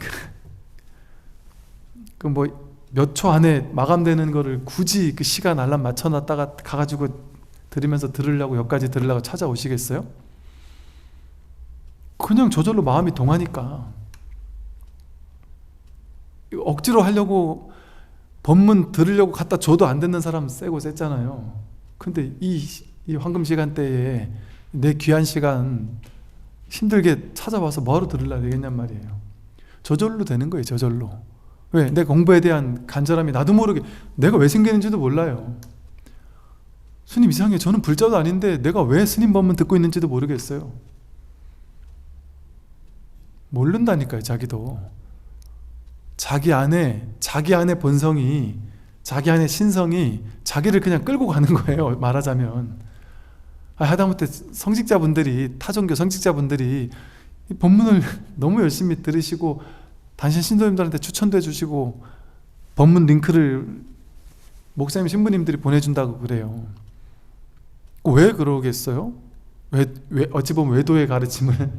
몇 초 안에 마감되는 거를 굳이 그 시간 알람 맞춰놨다가 가가지고 들으면서 들으려고, 여기까지 들으려고 찾아오시겠어요? 그냥 저절로 마음이 동하니까. 억지로 하려고 법문 들으려고 갖다 줘도 안 듣는 사람 세고 셌잖아요. 근데 이 황금 시간대에 내 귀한 시간 힘들게 찾아와서 뭐하러 들으려 되겠냔 말이에요. 저절로 되는 거예요. 저절로. 왜? 내 공부에 대한 간절함이 나도 모르게, 내가 왜 생기는지도 몰라요. 스님 이상해, 저는 불자도 아닌데 내가 왜 스님 법문 듣고 있는지도 모르겠어요. 모른다니까요. 자기도. 자기 안에 본성이, 자기 안에 신성이 자기를 그냥 끌고 가는 거예요. 말하자면. 하다못해 타종교 성직자분들이 이 법문을 너무 열심히 들으시고 단신 신도님들한테 추천도 해주시고 법문 링크를 목사님 신부님들이 보내준다고 그래요. 왜 그러겠어요? 왜 어찌 보면 외도의 가르침을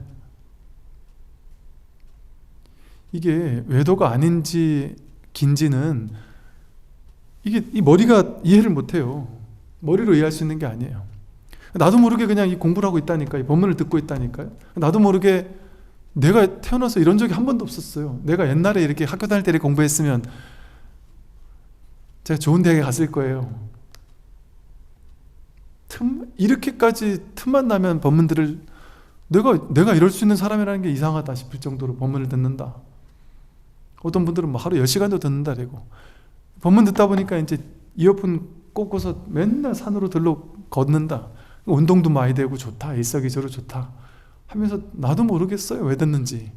이게 외도가 아닌지 긴지는 이게 이 머리가 이해를 못해요. 머리로 이해할 수 있는 게 아니에요. 나도 모르게 그냥 이 공부를 하고 있다니까, 이 법문을 듣고 있다니까요. 나도 모르게 내가 태어나서 이런 적이 한 번도 없었어요. 내가 옛날에 이렇게 학교 다닐 때 이렇게 공부했으면 제가 좋은 대학에 갔을 거예요. 이렇게까지 틈만 나면 법문들을 내가 이럴 수 있는 사람이라는 게 이상하다 싶을 정도로 법문을 듣는다. 어떤 분들은 뭐 하루 10시간도 듣는다 그러고. 법문 듣다 보니까 이제 이어폰 꽂고서 맨날 산으로 걷는다. 운동도 많이 되고 좋다, 일석이조로 좋다 하면서 나도 모르겠어요. 왜 듣는지.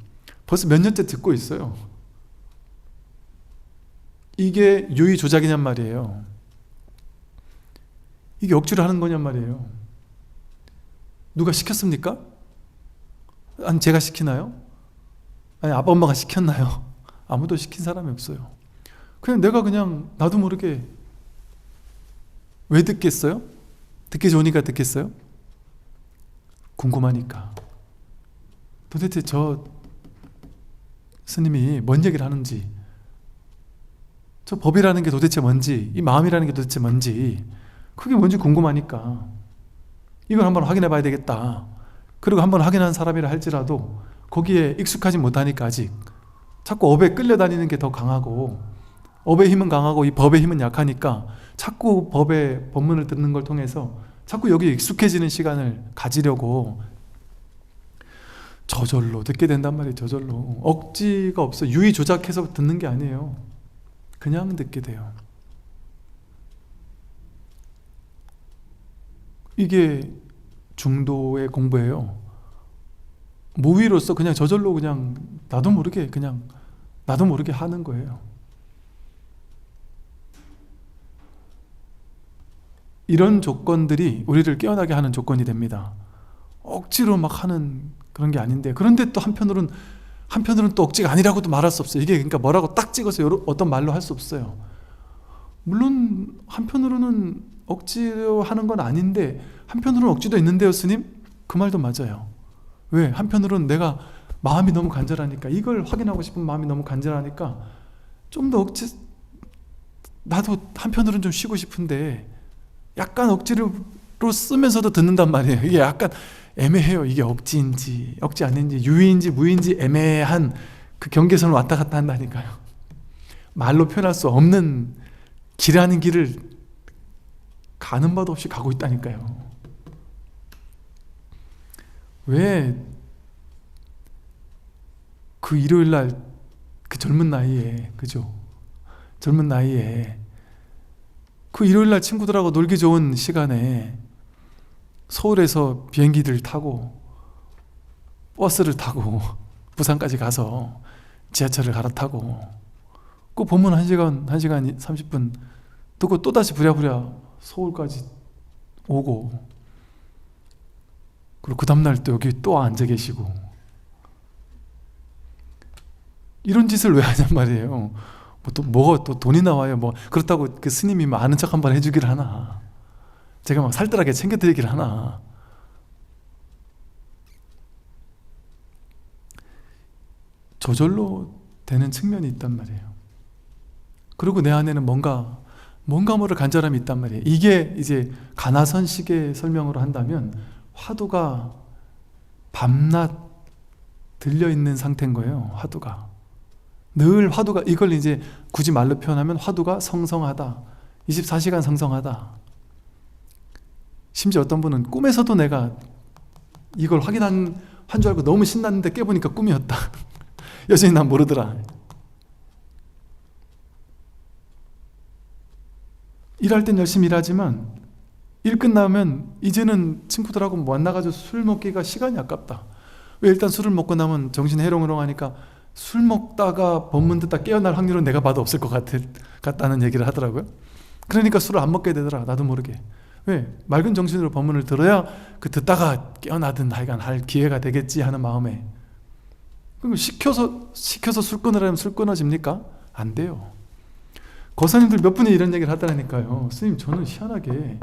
벌써 몇 년째 듣고 있어요. 이게 유의 조작이냔 말이에요. 이게 억지로 하는 거냔 말이에요. 누가 시켰습니까? 아니 제가 시키나요? 아니 아빠 엄마가 시켰나요? 아무도 시킨 사람이 없어요. 그냥 내가 그냥 나도 모르게. 왜 듣겠어요? 듣기 좋으니까 듣겠어요? 궁금하니까. 도대체 저 스님이 뭔 얘기를 하는지, 저 법이라는 게 도대체 뭔지, 이 마음이라는 게 도대체 뭔지, 그게 뭔지 궁금하니까 이걸 한번 확인해 봐야 되겠다. 그리고 한번 확인한 사람이라 할지라도 거기에 익숙하지 못하니까 아직 자꾸 업에 끌려다니는 게 더 강하고, 업의 힘은 강하고 이 법의 힘은 약하니까 자꾸 법의 법문을 듣는 걸 통해서 자꾸 여기에 익숙해지는 시간을 가지려고 저절로 듣게 된단 말이에요. 저절로. 억지가 없어. 유의 조작해서 듣는 게 아니에요. 그냥 듣게 돼요. 이게 중도의 공부예요. 무위로서 그냥 저절로 그냥 나도 모르게 하는 거예요. 이런 조건들이 우리를 깨어나게 하는 조건이 됩니다. 억지로 막 하는 그런 게 아닌데, 그런데 또 한편으로는 또 억지가 아니라고도 말할 수 없어요. 이게 그러니까 뭐라고 딱 찍어서 어떤 말로 할 수 없어요. 물론 한편으로는 억지로 하는 건 아닌데 한편으로는 억지도 있는데요, 스님? 그 말도 맞아요. 왜? 한편으로는 내가 마음이 너무 간절하니까, 이걸 확인하고 싶은 마음이 너무 간절하니까 좀 더 나도 한편으로는 좀 쉬고 싶은데 약간 억지로 쓰면서도 듣는단 말이에요. 이게 약간 애매해요. 이게 억지인지 억지 아닌지 유의인지 무의인지 애매한 그 경계선을 왔다 갔다 한다니까요. 말로 표현할 수 없는 길하는 길을 가는 바도 없이 가고 있다니까요. 왜 그 일요일날 그 젊은 나이에, 그죠? 젊은 나이에 그 일요일날 친구들하고 놀기 좋은 시간에 서울에서 비행기를 타고 버스를 타고 부산까지 가서 지하철을 갈아타고 그 본문 1시간 30분 듣고 또다시 부랴부랴 서울까지 오고, 그리고 그 다음날 또 여기 또 앉아 계시고, 이런 짓을 왜 하냔 말이에요. 뭐가 또 돈이 나와요. 뭐 그렇다고 그 스님이 뭐 아는 척 한번 해주기를 하나, 제가 막 살뜰하게 챙겨드리기를 하나. 저절로 되는 측면이 있단 말이에요. 그리고 내 안에는 뭔가 모를 간절함이 있단 말이에요. 이게 이제 가나선식의 설명으로 한다면 화두가 밤낮 들려있는 상태인 거예요. 화두가 늘 화두가, 이걸 이제 굳이 말로 표현하면 화두가 성성하다, 24시간 성성하다. 심지어 어떤 분은 꿈에서도 내가 이걸 확인한 줄 알고 너무 신났는데 깨보니까 꿈이었다. 여전히 난 모르더라. 일할 땐 열심히 일하지만 일 끝나면 이제는 친구들하고 만나가지고 술 먹기가 시간이 아깝다. 왜? 일단 술을 먹고 나면 정신이 해롱해롱하니까 술 먹다가 법문 듣다 깨어날 확률은 내가 봐도 없을 것 같다는 얘기를 하더라고요. 그러니까 술을 안 먹게 되더라, 나도 모르게. 왜? 맑은 정신으로 법문을 들어야 그 듣다가 깨어나든 하여간 할 기회가 되겠지 하는 마음에. 그럼 시켜서 술 끊으라면 술 끊어집니까? 안 돼요. 거사님들 몇 분이 이런 얘기를 하더라니까요. 스님, 저는 희한하게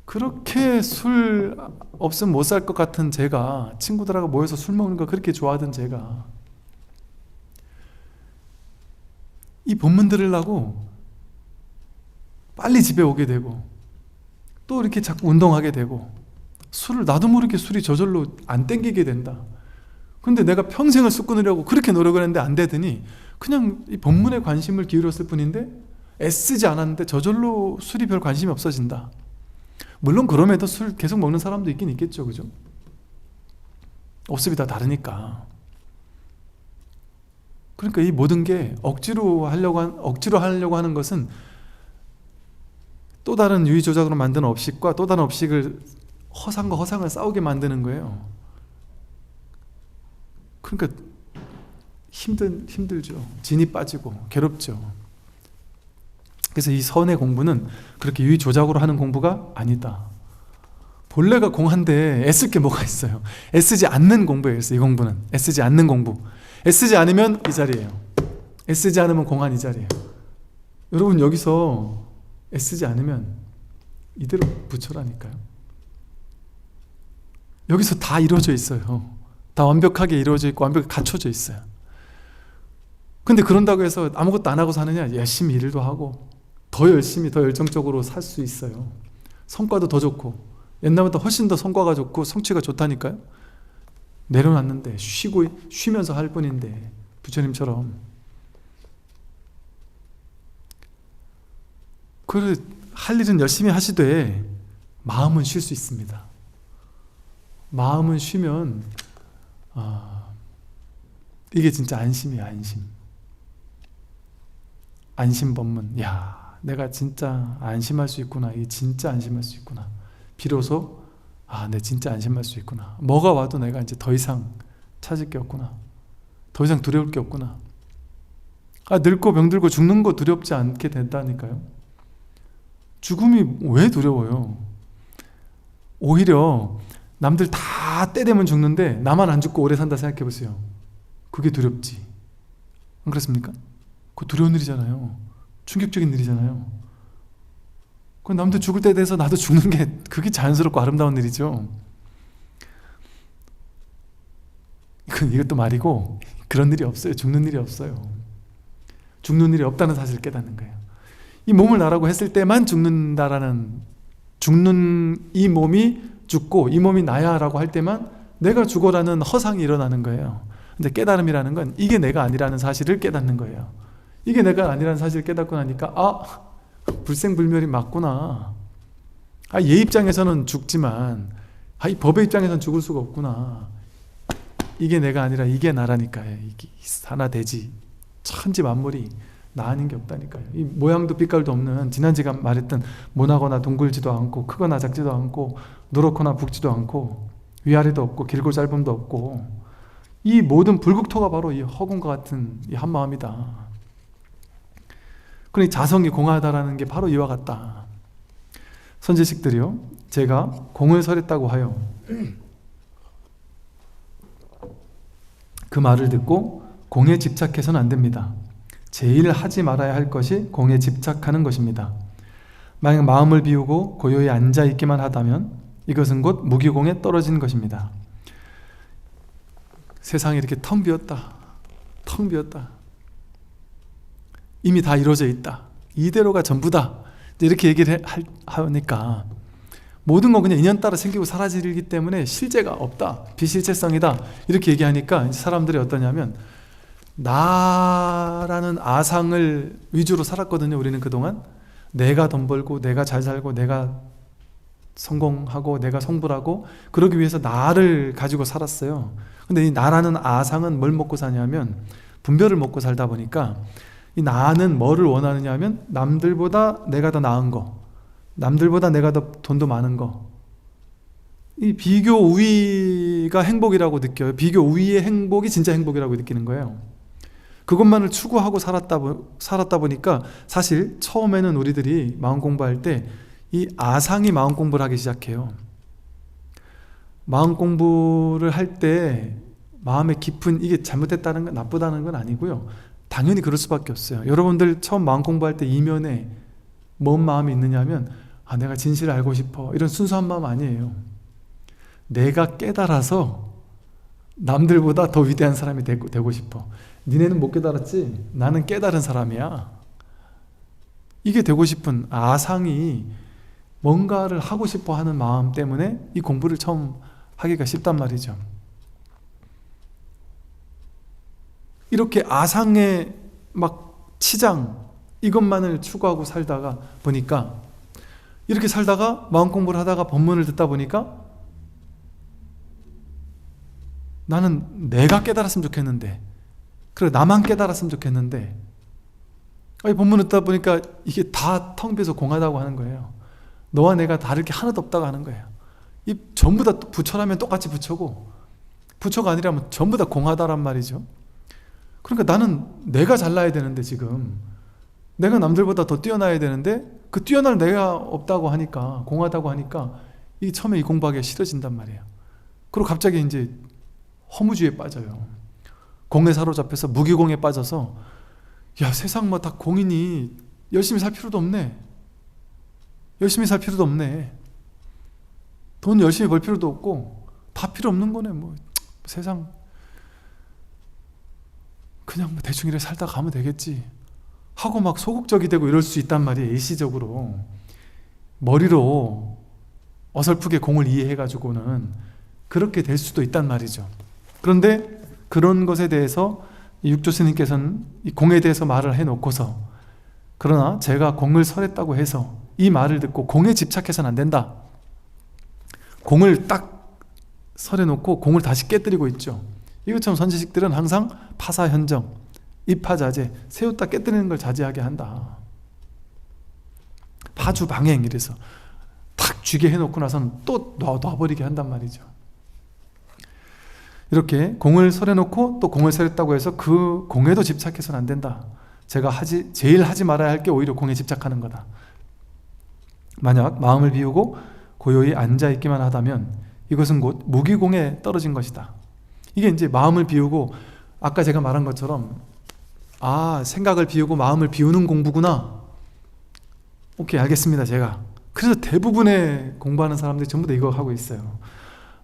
그렇게 술 없으면 못 살 것 같은 제가, 친구들하고 모여서 술 먹는 거 그렇게 좋아하던 제가, 이 법문 들으려고 빨리 집에 오게 되고 또 이렇게 자꾸 운동하게 되고, 술을 나도 모르게 술이 저절로 안 땡기게 된다. 근데 내가 평생을 술 끊으려고 그렇게 노력을 했는데 안 되더니 그냥 이 법문에 관심을 기울였을 뿐인데 애쓰지 않았는데 저절로 술이 별 관심이 없어진다. 물론 그럼에도 술 계속 먹는 사람도 있긴 있겠죠, 그죠? 업습이 다 다르니까. 그러니까 이 모든 게 억지로 하려고 하는 것은 또 다른 유의조작으로 만드는 업식과 또 다른 업식을, 허상과 허상을 싸우게 만드는 거예요. 그러니까 힘들죠. 진이 빠지고 괴롭죠. 그래서 이 선의 공부는 그렇게 유의조작으로 하는 공부가 아니다. 본래가 공한데 애쓸 게 뭐가 있어요. 애쓰지 않는 공부예요. 이 공부는 애쓰지 않는 공부. 애쓰지 않으면 이 자리예요. 애쓰지 않으면 공한 이 자리예요. 여러분, 여기서 애쓰지 않으면 이대로 부처라니까요. 여기서 다 이루어져 있어요. 다 완벽하게 이루어져 있고 완벽하게 갖춰져 있어요. 근데 그런다고 해서 아무것도 안 하고 사느냐? 열심히 일도 하고 더 열심히 더 열정적으로 살 수 있어요. 성과도 더 좋고 옛날보다 훨씬 더 성과가 좋고 성취가 좋다니까요. 내려놨는데 쉬면서 할 뿐인데, 부처님처럼. 그래, 할 일은 열심히 하시되 마음은 쉴 수 있습니다. 마음은 쉬면 이게 진짜 안심이에요. 안심 법문. 야, 내가 진짜 안심할 수 있구나. 이게 진짜 안심할 수 있구나. 비로소 내 진짜 안심할 수 있구나. 뭐가 와도 내가 이제 더 이상 찾을 게 없구나. 더 이상 두려울 게 없구나. 늙고 병들고 죽는 거 두렵지 않게 된다니까요. 죽음이 왜 두려워요? 오히려 남들 다 때 되면 죽는데 나만 안 죽고 오래 산다 생각해 보세요. 그게 두렵지. 안 그렇습니까? 그거 두려운 일이잖아요. 충격적인 일이잖아요. 그 남들 죽을 때 돼서 나도 죽는 게 그게 자연스럽고 아름다운 일이죠. 이것도 말이고 그런 일이 없어요. 죽는 일이 없어요. 죽는 일이 없다는 사실을 깨닫는 거예요. 이 몸을 나라고 했을 때만 죽는다라는, 죽는 이 몸이 죽고 이 몸이 나야 라고 할 때만 내가 죽어라는 허상이 일어나는 거예요. 근데 깨달음이라는 건 이게 내가 아니라는 사실을 깨닫는 거예요. 이게 내가 아니라는 사실을 깨닫고 나니까 불생불멸이 맞구나. 얘 입장에서는 죽지만 이 법의 입장에서는 죽을 수가 없구나. 이게 내가 아니라 이게 나라니까요. 이게 하나 되지. 천지 만물이 나 아닌 게 없다니까요. 이 모양도 빛깔도 없는, 지난 시간 말했던 모나거나 둥글지도 않고 크거나 작지도 않고 누렇거나 붓지도 않고 위아래도 없고 길고 짧음도 없고 이 모든 불국토가 바로 이 허공과 같은 이 한마음이다. 그러니 자성이 공하다라는 게 바로 이와 같다. 선지식들이요, 제가 공을 설했다고 하여 그 말을 듣고 공에 집착해서는 안 됩니다. 제일 하지 말아야 할 것이 공에 집착하는 것입니다. 만약 마음을 비우고 고요히 앉아있기만 하다면 이것은 곧 무기공에 떨어진 것입니다. 세상이 이렇게 텅 비었다. 텅 비었다. 이미 다 이루어져 있다. 이대로가 전부다. 이렇게 얘기를 하니까 모든 건 그냥 인연 따라 생기고 사라지기 때문에 실제가 없다. 비실체성이다. 이렇게 얘기하니까 사람들이 어떠냐면, 나라는 아상을 위주로 살았거든요. 우리는 그동안 내가 돈 벌고 내가 잘 살고 내가 성공하고 내가 성불하고 그러기 위해서 나를 가지고 살았어요. 근데 이 나라는 아상은 뭘 먹고 사냐면 분별을 먹고 살다 보니까 이 나는 뭐를 원하느냐 하면 남들보다 내가 더 나은 거, 남들보다 내가 더 돈도 많은 거, 이 비교 우위가 행복이라고 느껴요. 비교 우위의 행복이 진짜 행복이라고 느끼는 거예요. 그것만을 추구하고 살았다 보니까 사실 처음에는 우리들이 마음 공부할 때 이 아상이 마음 공부를 하기 시작해요. 마음 공부를 할 때 마음의 깊은, 이게 잘못됐다는 건 나쁘다는 건 아니고요. 당연히 그럴 수밖에 없어요. 여러분들 처음 마음 공부할 때 이면에 뭔 마음이 있느냐 하면 내가 진실을 알고 싶어, 이런 순수한 마음 아니에요. 내가 깨달아서 남들보다 더 위대한 사람이 되고 싶어. 니네는 못 깨달았지? 나는 깨달은 사람이야. 이게 되고 싶은 아상이 뭔가를 하고 싶어 하는 마음 때문에 이 공부를 처음 하기가 쉽단 말이죠. 이렇게 아상의 막 치장, 이것만을 추구하고 살다가 보니까, 이렇게 살다가 마음 공부를 하다가 법문을 듣다 보니까 나는 내가 깨달았으면 좋겠는데, 그래 나만 깨달았으면 좋겠는데, 이 법문을 듣다 보니까 이게 다 텅 비어서 공하다고 하는 거예요. 너와 내가 다를 게 하나도 없다고 하는 거예요. 이 전부 다 부처라면 똑같이 부처고, 부처가 아니라면 전부 다 공하다란 말이죠. 그러니까 나는 내가 잘나야 되는데, 지금 내가 남들보다 더 뛰어나야 되는데 그 뛰어날 내가 없다고 하니까, 공하다고 하니까 이 처음에 이 공부하기가 싫어진단 말이에요. 그리고 갑자기 이제 허무주의에 빠져요. 공에 사로잡혀서 무기공에 빠져서, 야 세상 뭐 다 공이니 열심히 살 필요도 없네. 열심히 살 필요도 없네. 돈 열심히 벌 필요도 없고 다 필요 없는 거네. 뭐 세상 그냥 뭐 대충 이렇게 살다 가면 되겠지 하고 막 소극적이 되고 이럴 수 있단 말이에요. 일시적으로 머리로 어설프게 공을 이해해가지고는 그렇게 될 수도 있단 말이죠. 그런데 그런 것에 대해서 육조 스님께서는 이 공에 대해서 말을 해놓고서, 그러나 제가 공을 설했다고 해서 이 말을 듣고 공에 집착해서는 안 된다. 공을 딱 설해놓고 공을 다시 깨뜨리고 있죠. 이것처럼 선지식들은 항상 파사현정, 입파자제, 세웠다 깨뜨리는 걸 자제하게 한다. 파주방행, 이래서 탁 쥐게 해놓고 나서는 또 놔버리게 한단 말이죠. 이렇게 공을 설해놓고 또 공을 설했다고 해서 그 공에도 집착해서는 안 된다. 제가 제일 하지 말아야 할 게 오히려 공에 집착하는 거다. 만약 마음을 비우고 고요히 앉아있기만 하다면 이것은 곧 무기공에 떨어진 것이다. 이게 이제 마음을 비우고, 아까 제가 말한 것처럼 생각을 비우고 마음을 비우는 공부구나. 오케이, 알겠습니다. 제가 그래서 대부분의 공부하는 사람들이 전부 다 이거 하고 있어요.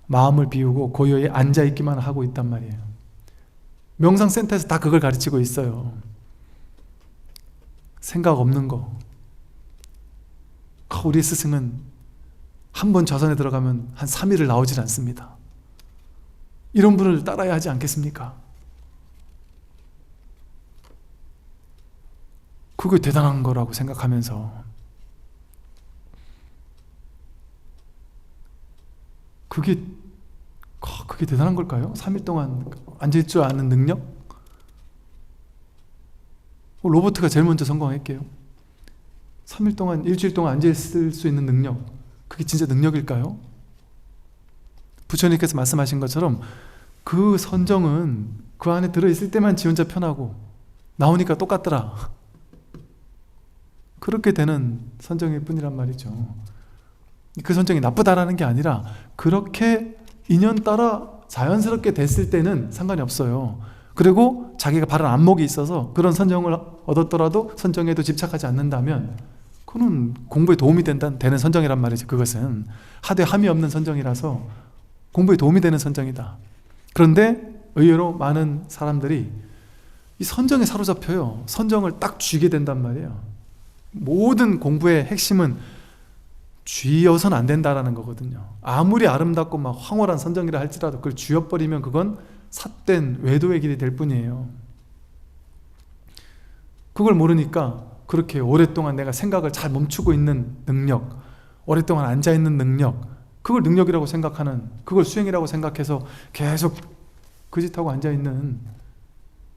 마음을 비우고 고요히 앉아있기만 하고 있단 말이에요. 명상센터에서 다 그걸 가르치고 있어요. 생각 없는 거. 우리 스승은 한 번 좌선에 들어가면 한 3일을 나오질 않습니다. 이런 분을 따라야 하지 않겠습니까? 그게 대단한 거라고 생각하면서 그게 대단한 걸까요? 3일 동안 앉아있을 줄 아는 능력? 로버트가 제일 먼저 성공할게요. 3일 동안, 일주일 동안 앉아있을 수 있는 능력, 그게 진짜 능력일까요? 부처님께서 말씀하신 것처럼 그 선정은 그 안에 들어있을 때만 지 혼자 편하고 나오니까 똑같더라, 그렇게 되는 선정일 뿐이란 말이죠. 그 선정이 나쁘다라는 게 아니라 그렇게 인연 따라 자연스럽게 됐을 때는 상관이 없어요. 그리고 자기가 바른 안목이 있어서 그런 선정을 얻었더라도 선정에도 집착하지 않는다면 그건 공부에 도움이 되는 선정이란 말이죠. 그것은 하되 함이 없는 선정이라서 공부에 도움이 되는 선정이다. 그런데 의외로 많은 사람들이 이 선정에 사로잡혀요. 선정을 딱 쥐게 된단 말이에요. 모든 공부의 핵심은 쥐어서는 안 된다라는 거거든요. 아무리 아름답고 막 황홀한 선정이라 할지라도 그걸 쥐어버리면 그건 삿된 외도의 길이 될 뿐이에요. 그걸 모르니까 그렇게 오랫동안 내가 생각을 잘 멈추고 있는 능력, 오랫동안 앉아있는 능력, 그걸 능력이라고 생각하는, 그걸 수행이라고 생각해서 계속 그 짓하고 앉아있는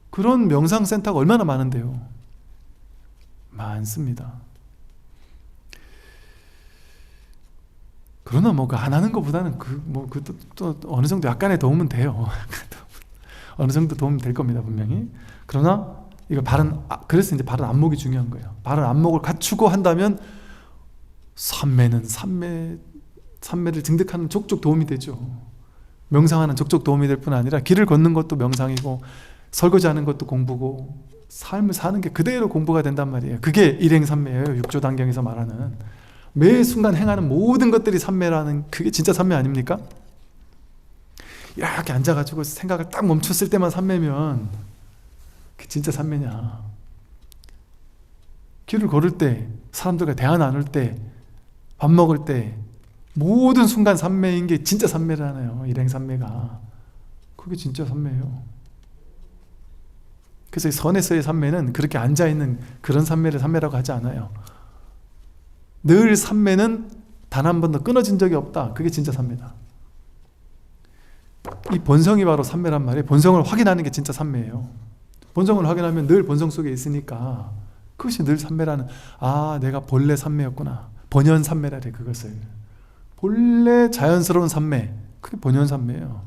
그런 명상센터가 얼마나 많은데요. 많습니다. 그러나 뭐 그 안 하는 것보다는 또 어느 정도 약간의 도움은 돼요. 어느 정도 도움 될 겁니다, 분명히. 그러나 이거 그래서 이제 바른 안목이 중요한 거예요. 바른 안목을 갖추고 한다면 삼매를 증득하는 족족 도움이 되죠. 명상하는 족족 도움이 될 뿐 아니라 길을 걷는 것도 명상이고 설거지하는 것도 공부고 삶을 사는 게 그대로 공부가 된단 말이에요. 그게 일행삼매예요. 육조단경에서 말하는 매 순간 행하는 모든 것들이 삼매라는, 그게 진짜 삼매 아닙니까? 이렇게 앉아가지고 생각을 딱 멈췄을 때만 삼매면 그게 진짜 삼매냐? 길을 걸을 때, 사람들과 대화 나눌 때, 밥 먹을 때 모든 순간 삼매인 게 진짜 삼매라네요. 일행삼매가. 그게 진짜 삼매예요. 그래서 선에서의 삼매는 그렇게 앉아있는 그런 삼매를 삼매라고 하지 않아요. 늘 삼매는 단 한 번도 끊어진 적이 없다. 그게 진짜 삼매다. 이 본성이 바로 삼매란 말이에요. 본성을 확인하는 게 진짜 삼매예요. 본성을 확인하면 늘 본성 속에 있으니까 그것이 늘 삼매라는, 내가 본래 삼매였구나. 본연 삼매라래. 그것을 본래 자연스러운 삼매, 그게 본연 삼매예요.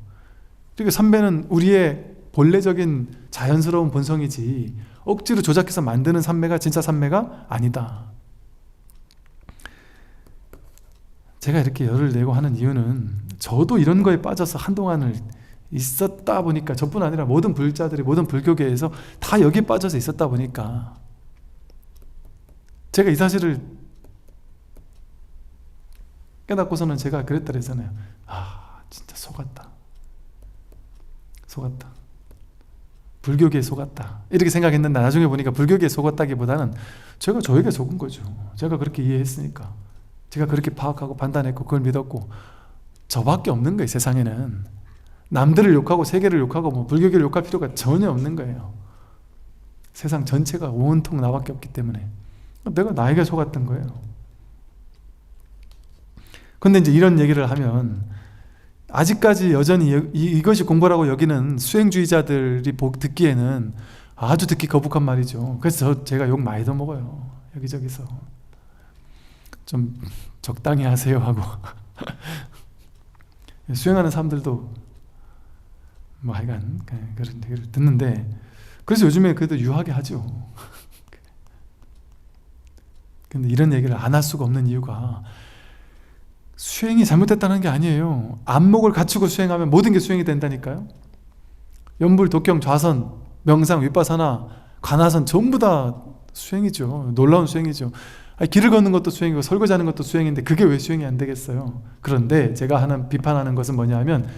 그리고 삼매는 우리의 본래적인 자연스러운 본성이지 억지로 조작해서 만드는 삼매가 진짜 삼매가 아니다. 제가 이렇게 열을 내고 하는 이유는 저도 이런 거에 빠져서 한동안을 있었다 보니까, 저뿐 아니라 모든 불자들이, 모든 불교계에서 다 여기에 빠져서 있었다 보니까 제가 이 사실을 깨닫고서는 제가 그랬다 그랬잖아요. 진짜 속았다. 불교계에 속았다. 이렇게 생각했는데 나중에 보니까 불교계에 속았다기보다는 제가 저에게 속은 거죠. 제가 그렇게 이해했으니까, 제가 그렇게 파악하고 판단했고 그걸 믿었고, 저밖에 없는 거예요. 세상에는 남들을 욕하고 세계를 욕하고 뭐 불교계를 욕할 필요가 전혀 없는 거예요. 세상 전체가 온통 나밖에 없기 때문에 내가 나에게 속았던 거예요. 근데 이제 이런 얘기를 하면 아직까지 여전히 이것이 공부라고 여기는 수행주의자들이 듣기에는 아주 듣기 거북한 말이죠. 그래서 제가 욕 많이 더 먹어요. 여기저기서 좀 적당히 하세요 하고 수행하는 사람들도 뭐 하여간 그런 얘기를 듣는데, 그래서 요즘에 그래도 유하게 하죠. 근데 이런 얘기를 안 할 수가 없는 이유가 수행이 잘못됐다는 게 아니에요. 안목을 갖추고 수행하면 모든 게 수행이 된다니까요. 연불, 독경, 좌선, 명상, 위파사나, 관하선 전부 다 수행이죠. 놀라운 수행이죠. 길을 걷는 것도 수행이고 설거지하는 것도 수행인데 그게 왜 수행이 안 되겠어요? 그런데 제가 비판하는 것은 뭐냐 하면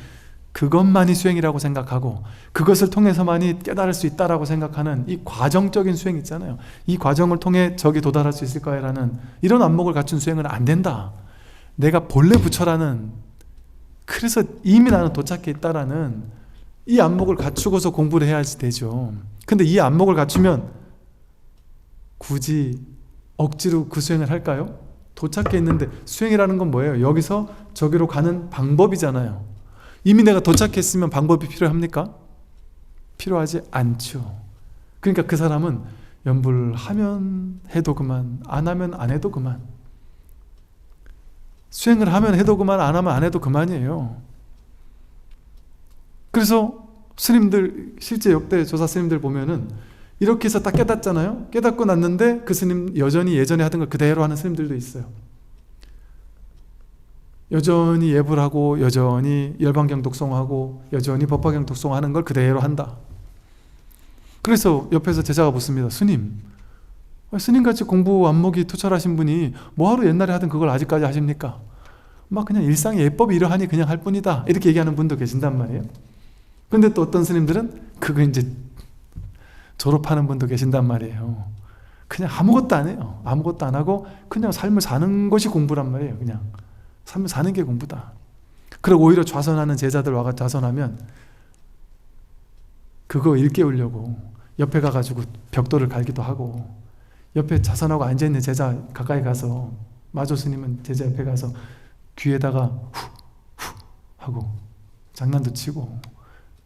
그것만이 수행이라고 생각하고 그것을 통해서만이 깨달을 수 있다라고 생각하는 이 과정적인 수행 있잖아요. 이 과정을 통해 저기 도달할 수 있을 거야라는 이런 안목을 갖춘 수행은 안 된다. 내가 본래 부처라는, 그래서 이미 나는 도착해 있다라는 이 안목을 갖추고서 공부를 해야지 되죠. 근데 이 안목을 갖추면 굳이 억지로 그 수행을 할까요? 도착해 있는데, 수행이라는 건 뭐예요? 여기서 저기로 가는 방법이잖아요. 이미 내가 도착했으면 방법이 필요합니까? 필요하지 않죠. 그러니까 그 사람은 연불을 하면 해도 그만, 안 하면 안 해도 그만. 수행을 하면 해도 그만, 안 하면 안 해도 그만이에요. 그래서 스님들, 실제 역대 조사 스님들 보면은 이렇게 해서 딱 깨닫잖아요. 깨닫고 났는데 그 스님 여전히 예전에 하던 걸 그대로 하는 스님들도 있어요. 여전히 예불 하고, 여전히 열반경 독송하고, 여전히 법화경 독송하는 걸 그대로 한다. 그래서 옆에서 제자가 묻습니다. 스님, 스님같이 공부 안목이 투철하신 분이 뭐하러 옛날에 하던 그걸 아직까지 하십니까? 막 그냥 일상의 예법이 이러하니 그냥 할 뿐이다, 이렇게 얘기하는 분도 계신단 말이에요. 근데 또 어떤 스님들은 그거 이제 졸업하는 분도 계신단 말이에요. 그냥 아무것도 안 해요. 아무것도 안 하고 그냥 삶을 사는 것이 공부란 말이에요. 그냥 삶을 사는 게 공부다. 그리고 오히려 좌선하는 제자들 와가 좌선하면 그거 일깨우려고 옆에 가가지고 벽돌을 갈기도 하고, 옆에 좌선하고 앉아있는 제자 가까이 가서, 마조 스님은 제자 옆에 가서 귀에다가 후 하고 장난도 치고,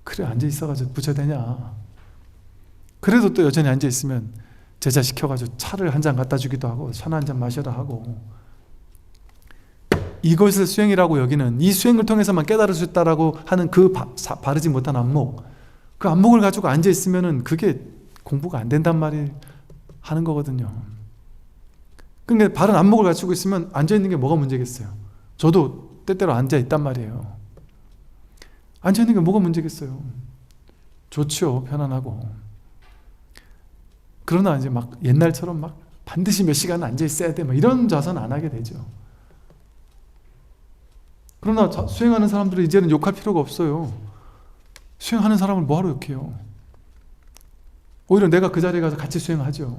그래 앉아있어가지고 부처되냐. 그래도 또 여전히 앉아있으면 제자 시켜가지고 차를 한 잔 갖다 주기도 하고, 차 한 잔 마셔라 하고. 이것을 수행이라고 여기는, 이 수행을 통해서만 깨달을 수 있다라고 하는 그 바르지 못한 안목, 그 안목을 가지고 앉아있으면은 그게 공부가 안 된단 말이 하는 거거든요. 그러니까 바른 안목을 갖추고 있으면 앉아있는 게 뭐가 문제겠어요? 저도 때때로 앉아있단 말이에요. 앉아있는 게 뭐가 문제겠어요? 좋죠, 편안하고. 그러나 이제 막 옛날처럼 막 반드시 몇 시간 앉아있어야 돼, 막 이런 자세는 안 하게 되죠. 그러나 수행하는 사람들은 이제는 욕할 필요가 없어요. 수행하는 사람을 뭐하러 욕해요? 오히려 내가 그 자리에 가서 같이 수행하죠.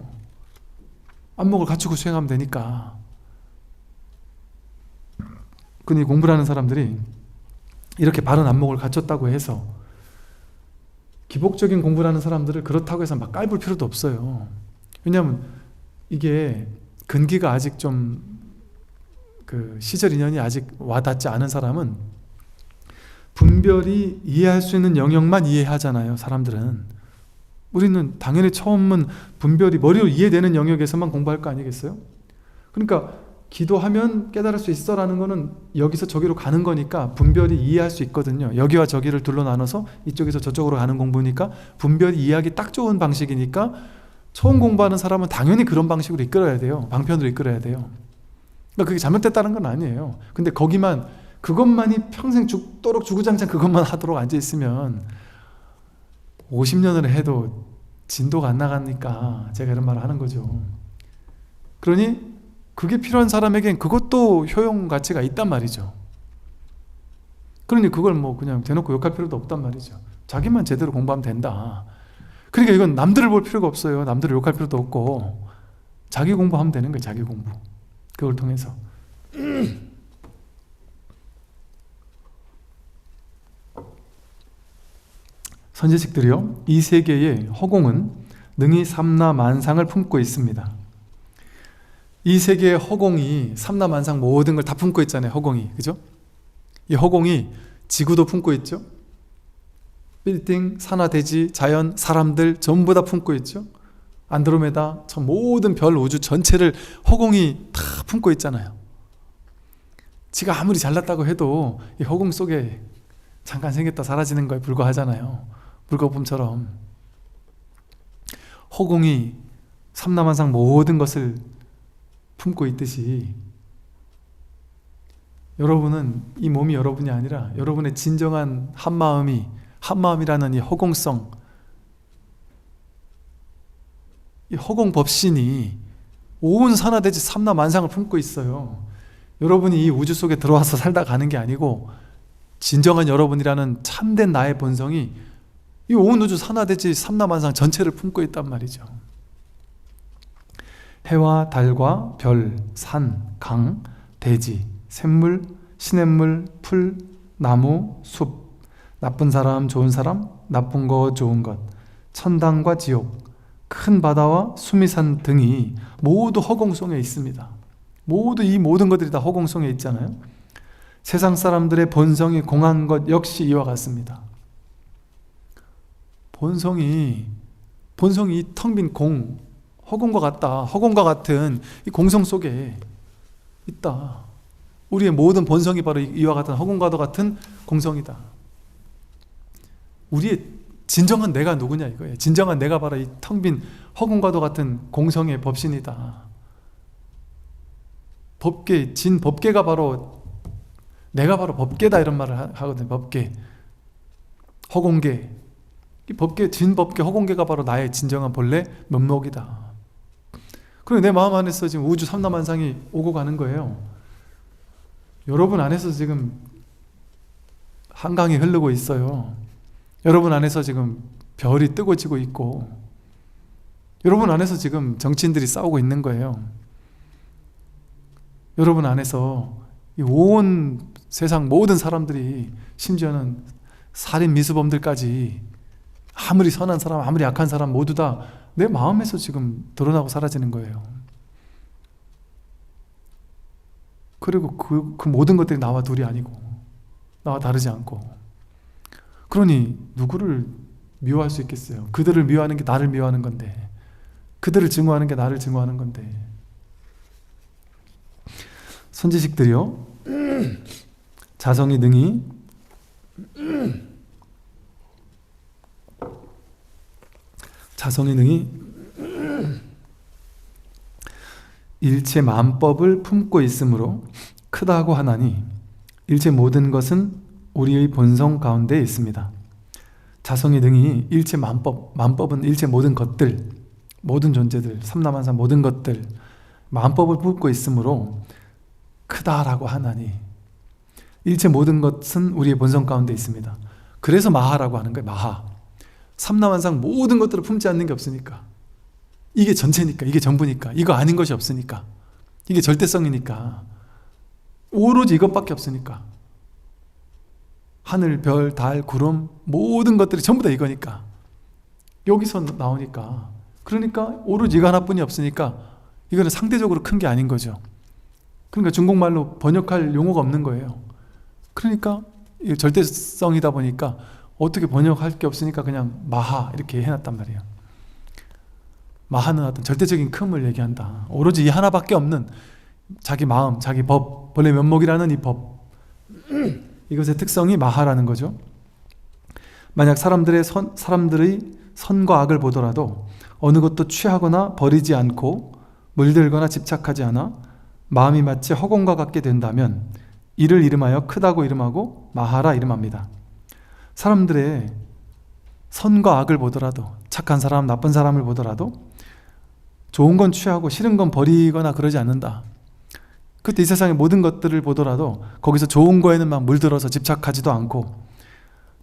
안목을 갖추고 수행하면 되니까. 근데 공부를 하는 사람들이 이렇게 바른 안목을 갖췄다고 해서, 기복적인 공부를 하는 사람들을 그렇다고 해서 막 깔볼 필요도 없어요. 왜냐하면 이게 근기가 아직 좀 시절 인연이 아직 와닿지 않은 사람은 분별이 이해할 수 있는 영역만 이해하잖아요. 사람들은. 우리는 당연히 처음은 분별이 머리로 이해되는 영역에서만 공부할 거 아니겠어요? 그러니까 기도하면 깨달을 수 있어 라는 거는 여기서 저기로 가는 거니까 분별이 이해할 수 있거든요. 여기와 저기를 둘러 나눠서 이쪽에서 저쪽으로 가는 공부니까 분별이 이해하기 딱 좋은 방식이니까, 처음 공부하는 사람은 당연히 그런 방식으로 이끌어야 돼요. 방편으로 이끌어야 돼요. 그러니까 그게 잘못됐다는 건 아니에요. 근데 거기만, 그것만이 평생 죽도록 주구장창 그것만 하도록 앉아있으면 50년을 해도 진도가 안 나가니까 제가 이런 말을 하는 거죠. 그러니 그게 필요한 사람에겐 그것도 효용 가치가 있단 말이죠. 그러니 그걸 뭐 그냥 대놓고 욕할 필요도 없단 말이죠. 자기만 제대로 공부하면 된다. 그러니까 이건 남들을 볼 필요가 없어요. 남들을 욕할 필요도 없고 자기 공부하면 되는 거예요. 자기 공부. 그걸 통해서. 선지식들이요, 이 세계의 허공은 능히 삼라만상을 품고 있습니다. 이 세계의 허공이 삼라만상 모든 걸 다 품고 있잖아요. 허공이, 그죠? 이 허공이 지구도 품고 있죠. 빌딩, 산하, 대지, 자연, 사람들 전부 다 품고 있죠. 안드로메다, 저 모든 별, 우주 전체를 허공이 다 품고 있잖아요. 지가 아무리 잘났다고 해도 이 허공 속에 잠깐 생겼다 사라지는 거에 불과하잖아요. 물거품처럼 허공이 삼라만상 모든 것을 품고 있듯이, 여러분은 이 몸이 여러분이 아니라 여러분의 진정한 한마음이, 한마음이라는 이 허공성, 이 허공 법신이 온 산하대지 삼라만상을 품고 있어요. 여러분이 이 우주 속에 들어와서 살다 가는 게 아니고, 진정한 여러분이라는 참된 나의 본성이 이 온 우주 산하대지 삼라만상 전체를 품고 있단 말이죠. 해와 달과 별, 산, 강, 대지, 샘물, 시냇물, 풀, 나무, 숲, 나쁜 사람, 좋은 사람, 나쁜 것, 좋은 것, 천당과 지옥, 큰 바다와 수미산 등이 모두 허공성에 있습니다. 모두 이 모든 것들이 다 허공성에 있잖아요. 세상 사람들의 본성이 공한 것 역시 이와 같습니다. 본성이 텅 빈 허공과 같다. 허공과 같은 이 공성 속에 있다. 우리의 모든 본성이 바로 이와 같은 허공과도 같은 공성이다. 우리의 진정한 내가 누구냐 이거예요. 진정한 내가 바로 이 텅 빈 허공과도 같은 공성의 법신이다. 법계가 바로 내가 바로 법계다 이런 말을 하거든요. 법계, 허공계, 이 법계, 진법계, 허공계가 바로 나의 진정한 본래 면목이다. 그리고 내 마음 안에서 지금 우주 삼라만상이 오고 가는 거예요. 여러분 안에서 지금 한강이 흐르고 있어요. 여러분 안에서 지금 별이 뜨고 지고 있고, 여러분 안에서 지금 정치인들이 싸우고 있는 거예요. 여러분 안에서 이 온 세상 모든 사람들이, 심지어는 살인 미수범들까지, 아무리 선한 사람, 아무리 악한 사람 모두 다 내 마음에서 지금 드러나고 사라지는 거예요. 그리고 그 모든 것들이 나와 둘이 아니고, 나와 다르지 않고, 그러니 누구를 미워할 수 있겠어요? 그들을 미워하는 게 나를 미워하는 건데, 그들을 증오하는 게 나를 증오하는 건데. 선지식들이요, 자성이 능히 일체 만법을 품고 있으므로 크다고 하나니, 일체 모든 것은 우리의 본성 가운데 있습니다. 자성이 능히 일체 만법은 일체 모든 것들, 모든 존재들, 삼라만상 모든 것들, 만법을 품고 있으므로 크다라고 하나니, 일체 모든 것은 우리의 본성 가운데 있습니다. 그래서 마하라고 하는 거예요. 마하. 삼라만상 모든 것들을 품지 않는 게 없으니까, 이게 전체니까, 이게 전부니까, 이거 아닌 것이 없으니까, 이게 절대성이니까, 오로지 이것밖에 없으니까, 하늘, 별, 달, 구름 모든 것들이 전부 다 이거니까, 여기서 나오니까, 그러니까 오로지 이거 하나뿐이 없으니까 이거는 상대적으로 큰 게 아닌 거죠. 그러니까 중국말로 번역할 용어가 없는 거예요. 그러니까 이게 절대성이다 보니까 어떻게 번역할 게 없으니까 그냥 마하 이렇게 해놨단 말이에요. 마하는 어떤 절대적인 큼을 얘기한다. 오로지 이 하나밖에 없는 자기 마음, 자기 법, 본래 면목이라는 이 법, 이것의 특성이 마하라는 거죠. 만약 사람들의 선과 악을 보더라도 어느 것도 취하거나 버리지 않고 물들거나 집착하지 않아 마음이 마치 허공과 같게 된다면 이를 이름하여 크다고 이름하고 마하라 이름합니다. 사람들의 선과 악을 보더라도, 착한 사람, 나쁜 사람을 보더라도 좋은 건 취하고 싫은 건 버리거나 그러지 않는다. 그때 이 세상의 모든 것들을 보더라도 거기서 좋은 거에는 막 물들어서 집착하지도 않고,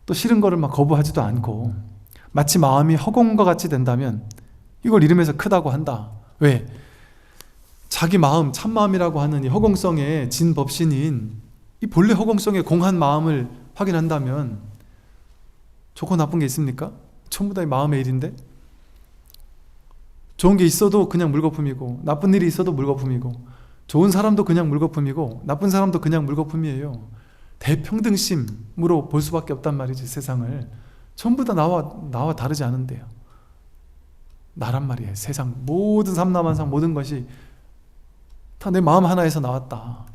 또 싫은 거를 막 거부하지도 않고, 마치 마음이 허공과 같이 된다면 이걸 이름해서 크다고 한다. 왜? 자기 마음, 참마음이라고 하는 이 허공성의 진법신인 이 본래 허공성의 공한 마음을 확인한다면 좋고 나쁜 게 있습니까? 전부 다 마음의 일인데, 좋은 게 있어도 그냥 물거품이고, 나쁜 일이 있어도 물거품이고, 좋은 사람도 그냥 물거품이고, 나쁜 사람도 그냥 물거품이에요. 대평등심으로 볼 수밖에 없단 말이지. 세상을 전부 다 나와 다르지 않은데요. 나란 말이에요. 세상 모든 삼라만상 모든 것이 다 내 마음 하나에서 나왔다.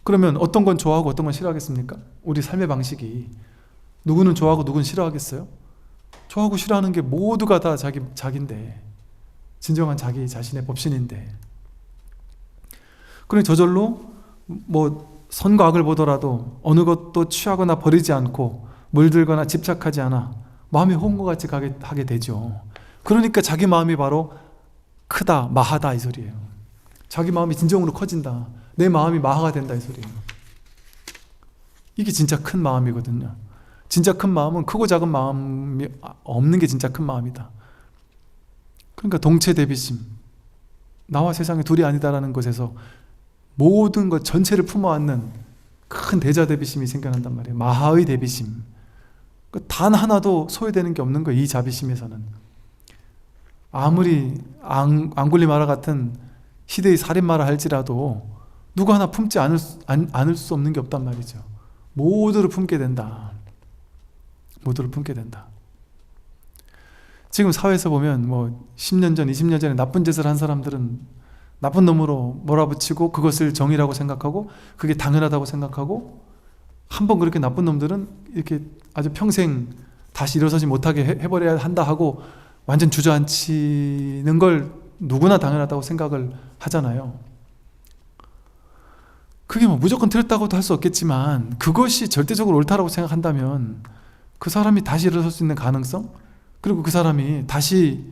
그러면 어떤 건 좋아하고 어떤 건 싫어하겠습니까? 우리 삶의 방식이 누구는 좋아하고 누구는 싫어하겠어요? 좋아하고 싫어하는 게 모두가 다 자기인데, 진정한 자기 자신의 법신인데, 그러니 저절로 뭐 선과 악을 보더라도 어느 것도 취하거나 버리지 않고 물들거나 집착하지 않아 마음이 허공과 같이 하게 되죠. 그러니까 자기 마음이 바로 크다, 마하다 이 소리예요. 자기 마음이 진정으로 커진다, 내 마음이 마하가 된다 이 소리예요. 이게 진짜 큰 마음이거든요. 진짜 큰 마음은 크고 작은 마음이 없는 게 진짜 큰 마음이다. 그러니까 동체 대비심, 나와 세상이 둘이 아니다라는 것에서 모든 것 전체를 품어안는 큰 대자 대비심이 생겨난단 말이에요. 마하의 대비심. 단 하나도 소외되는 게 없는 거예요. 이 자비심에서는. 아무리 앙굴리마라 같은 시대의 살인마라 할지라도 누구 하나 품지 않을 수 없는 게 없단 말이죠. 모두를 품게 된다. 모두를 품게 된다. 지금 사회에서 보면 뭐 10년 전, 20년 전에 나쁜 짓을 한 사람들은 나쁜 놈으로 몰아붙이고 그것을 정의라고 생각하고 그게 당연하다고 생각하고 한번 그렇게 나쁜 놈들은 이렇게 아주 평생 다시 일어서지 못하게 해버려야 한다 하고 완전 주저앉히는 걸 누구나 당연하다고 생각을 하잖아요. 그게 뭐 무조건 틀렸다고도 할 수 없겠지만 그것이 절대적으로 옳다라고 생각한다면 그 사람이 다시 일어설 수 있는 가능성, 그리고 그 사람이 다시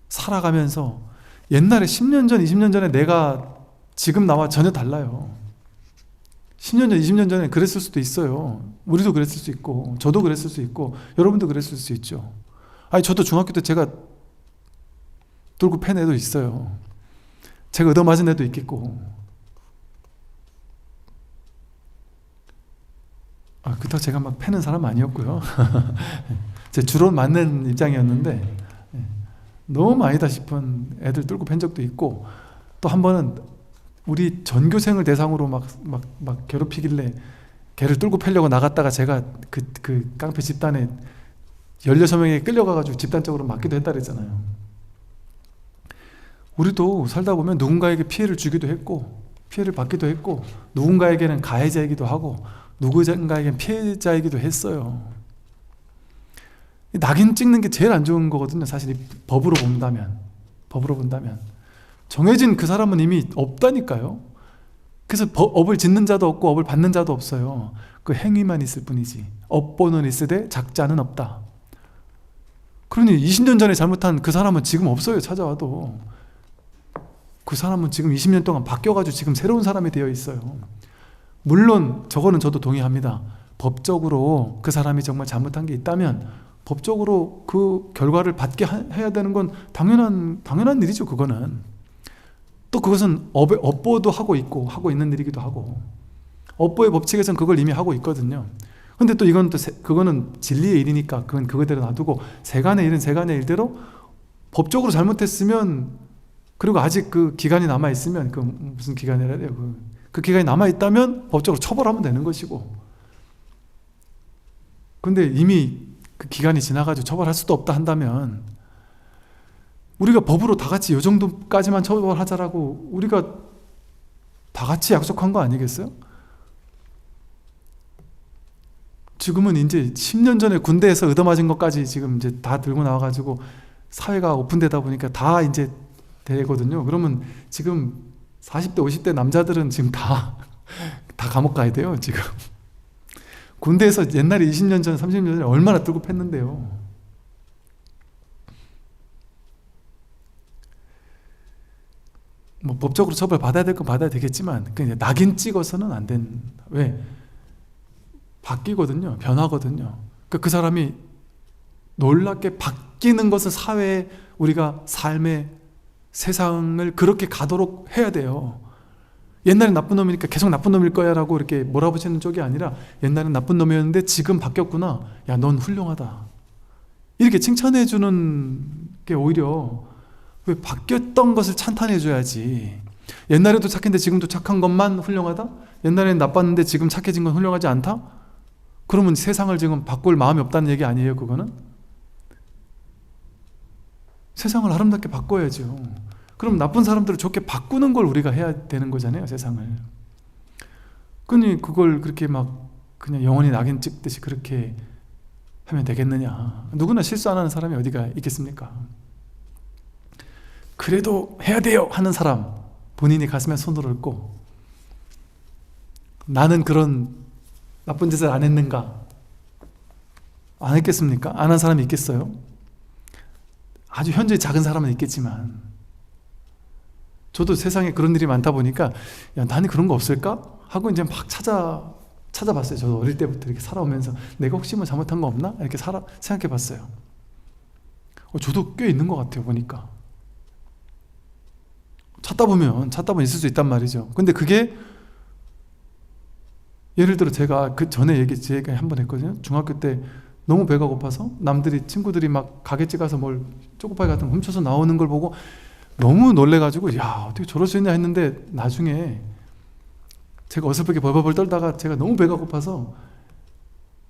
살아가면서 옛날에 10년 전, 20년 전에 내가 지금 나와 전혀 달라요. 10년 전, 20년 전에 그랬을 수도 있어요. 우리도 그랬을 수 있고 저도 그랬을 수 있고 여러분도 그랬을 수 있죠. 아니 저도 중학교 때 제가 돌고 팬 애도 있어요. 제가 얻어맞은 애도 있겠고. 그렇다고 제가 막 패는 사람 아니었고요. 제 주로 맞는 입장이었는데 너무 아니다 싶은 애들 뚫고 팬 적도 있고, 또 한 번은 우리 전교생을 대상으로 막 괴롭히길래 걔를 뚫고 패려고 나갔다가 제가 그 깡패 집단에 16명에 끌려가가지고 집단적으로 맞기도 했다 그랬잖아요. 우리도 살다 보면 누군가에게 피해를 주기도 했고 피해를 받기도 했고 누군가에게는 가해자이기도 하고 누군가에게는 피해자이기도 했어요. 낙인 찍는 게 제일 안 좋은 거거든요. 사실 법으로 본다면 정해진 그 사람은 이미 없다니까요. 그래서 업을 짓는 자도 없고 업을 받는 자도 없어요. 그 행위만 있을 뿐이지 업보는 있으되 작자는 없다. 그러니 20년 전에 잘못한 그 사람은 지금 없어요. 찾아와도 그 사람은 지금 20년 동안 바뀌어가지고 지금 새로운 사람이 되어 있어요. 물론 저거는 저도 동의합니다. 법적으로 그 사람이 정말 잘못한 게 있다면 법적으로 그 결과를 받게 해야 되는 건 당연한 일이죠. 그거는 또 그것은 업보도 하고 있는 일이기도 하고 업보의 법칙에서는 그걸 이미 하고 있거든요. 근데 또 이건 그거는 진리의 일이니까 그건 그거대로 놔두고 세간의 일은 세간의 일대로 법적으로 잘못했으면, 그리고 아직 그 기간이 남아있으면 그 무슨 기간이라 해요. 그 기간이 남아있다면 법적으로 처벌하면 되는 것이고, 근데 이미 그 기간이 지나가지고 처벌할 수도 없다 한다면 우리가 법으로 다 같이 이 정도까지만 처벌하자라고 우리가 다 같이 약속한 거 아니겠어요? 지금은 이제 10년 전에 군대에서 얻어맞은 것까지 지금 이제 다 들고 나와가지고 사회가 오픈되다 보니까 다 이제 되거든요. 그러면 지금 40대, 50대 남자들은 지금 다 감옥 가야 돼요, 지금. 군대에서 옛날에 20년 전, 30년 전에 얼마나 뚫고 팼는데요. 뭐 법적으로 처벌 받아야 될 건 받아야 되겠지만 그냥 낙인 찍어서는 안 된. 왜? 바뀌거든요. 변하거든요. 그 사람이 놀랍게 바뀌는 것을 사회에 우리가 삶의 세상을 그렇게 가도록 해야 돼요. 옛날엔 나쁜 놈이니까 계속 나쁜 놈일 거야 라고 이렇게 몰아붙이는 쪽이 아니라 옛날엔 나쁜 놈이었는데 지금 바뀌었구나. 야, 넌 훌륭하다. 이렇게 칭찬해 주는 게 오히려, 왜 바뀌었던 것을 찬탄해 줘야지. 옛날에도 착했는데 지금도 착한 것만 훌륭하다? 옛날엔 나빴는데 지금 착해진 건 훌륭하지 않다? 그러면 세상을 지금 바꿀 마음이 없다는 얘기 아니에요, 그거는? 세상을 아름답게 바꿔야죠. 그럼 나쁜 사람들을 좋게 바꾸는 걸 우리가 해야 되는 거잖아요, 세상을. 그니 그걸 그렇게 막 그냥 영원히 낙인 찍듯이 그렇게 하면 되겠느냐. 누구나 실수 안 하는 사람이 어디가 있겠습니까? 그래도 해야 돼요 하는 사람, 본인이 가슴에 손을 얹고 나는 그런 나쁜 짓을 안 했는가? 안 했겠습니까? 안 한 사람이 있겠어요? 아주 현저히 작은 사람은 있겠지만, 저도 세상에 그런 일이 많다 보니까 야, 나는 그런 거 없을까? 하고 이제 막 찾아봤어요. 저도 어릴 때부터 이렇게 살아오면서 내가 혹시 뭐 잘못한 거 없나? 이렇게 생각해 봤어요. 저도 꽤 있는 것 같아요, 보니까. 찾다 보면 있을 수 있단 말이죠. 근데 그게 예를 들어 제가 그 전에 제가 한 번 했거든요. 중학교 때 너무 배가 고파서 남들이 친구들이 막 가게집 가서 뭘 초코파이 같은 거 훔쳐서 나오는 걸 보고 너무 놀래가지고 야 어떻게 저럴 수 있냐 했는데 나중에 제가 어설프게 벌벌벌 떨다가 제가 너무 배가 고파서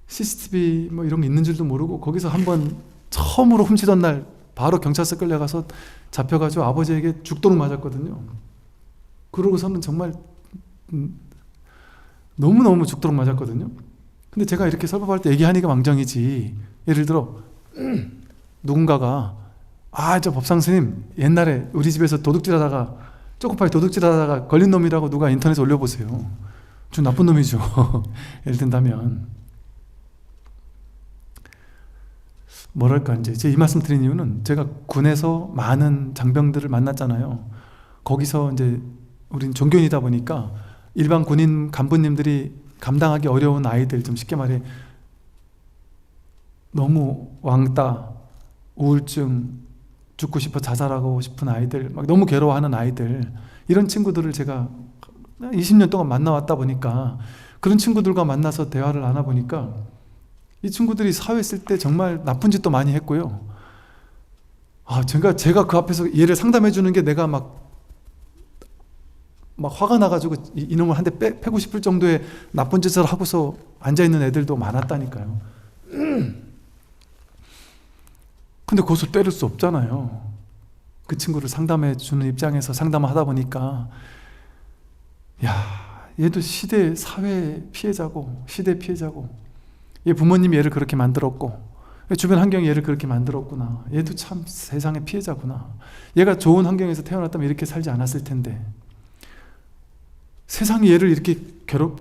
CCTV 뭐 이런 게 있는 줄도 모르고 거기서 한번 처음으로 훔치던 날 바로 경찰서 끌려가서 잡혀가지고 아버지에게 죽도록 맞았거든요. 그러고서는 정말 너무너무 죽도록 맞았거든요. 근데 제가 이렇게 설법할 때 얘기하니까 망정이지. 예를 들어 누군가가 저 법상 스님 옛날에 우리 집에서 도둑질하다가 초코파이 도둑질하다가 걸린 놈이라고 누가 인터넷에 올려보세요. 좀 나쁜 놈이죠. 예를 든다면 뭐랄까 이제 제 이 말씀 드린 이유는 제가 군에서 많은 장병들을 만났잖아요. 거기서 이제 우린 종교인이다 보니까 일반 군인 간부님들이 감당하기 어려운 아이들, 좀 쉽게 말해 너무 왕따, 우울증, 죽고 싶어 자살하고 싶은 아이들, 막 너무 괴로워하는 아이들, 이런 친구들을 제가 20년 동안 만나왔다 보니까 그런 친구들과 만나서 대화를 나눠보니까 이 친구들이 사회에 있을 때 정말 나쁜 짓도 많이 했고요. 제가 그 앞에서 얘를 상담해 주는 게 내가 막 화가 나가지고 이놈을 한 대 패고 싶을 정도의 나쁜 짓을 하고서 앉아있는 애들도 많았다니까요. 근데 거기서 때릴 수 없잖아요. 그 친구를 상담해 주는 입장에서 상담을 하다 보니까 얘도 시대 사회 피해자고 시대 피해자고 얘 부모님이 얘를 그렇게 만들었고 주변 환경이 얘를 그렇게 만들었구나. 얘도 참 세상의 피해자구나. 얘가 좋은 환경에서 태어났다면 이렇게 살지 않았을 텐데 세상이 얘를 이렇게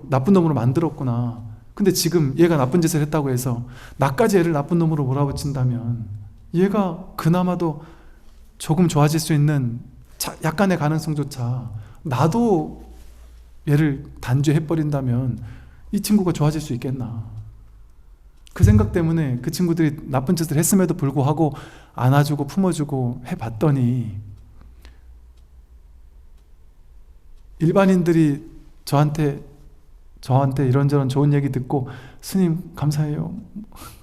나쁜 놈으로 만들었구나. 근데 지금 얘가 나쁜 짓을 했다고 해서 나까지 얘를 나쁜 놈으로 몰아붙인다면 얘가 그나마도 조금 좋아질 수 있는 약간의 가능성조차 나도 얘를 단죄해버린다면 이 친구가 좋아질 수 있겠나. 그 생각 때문에 그 친구들이 나쁜 짓을 했음에도 불구하고 안아주고 품어주고 해봤더니 일반인들이 저한테 이런저런 좋은 얘기 듣고 스님 감사해요,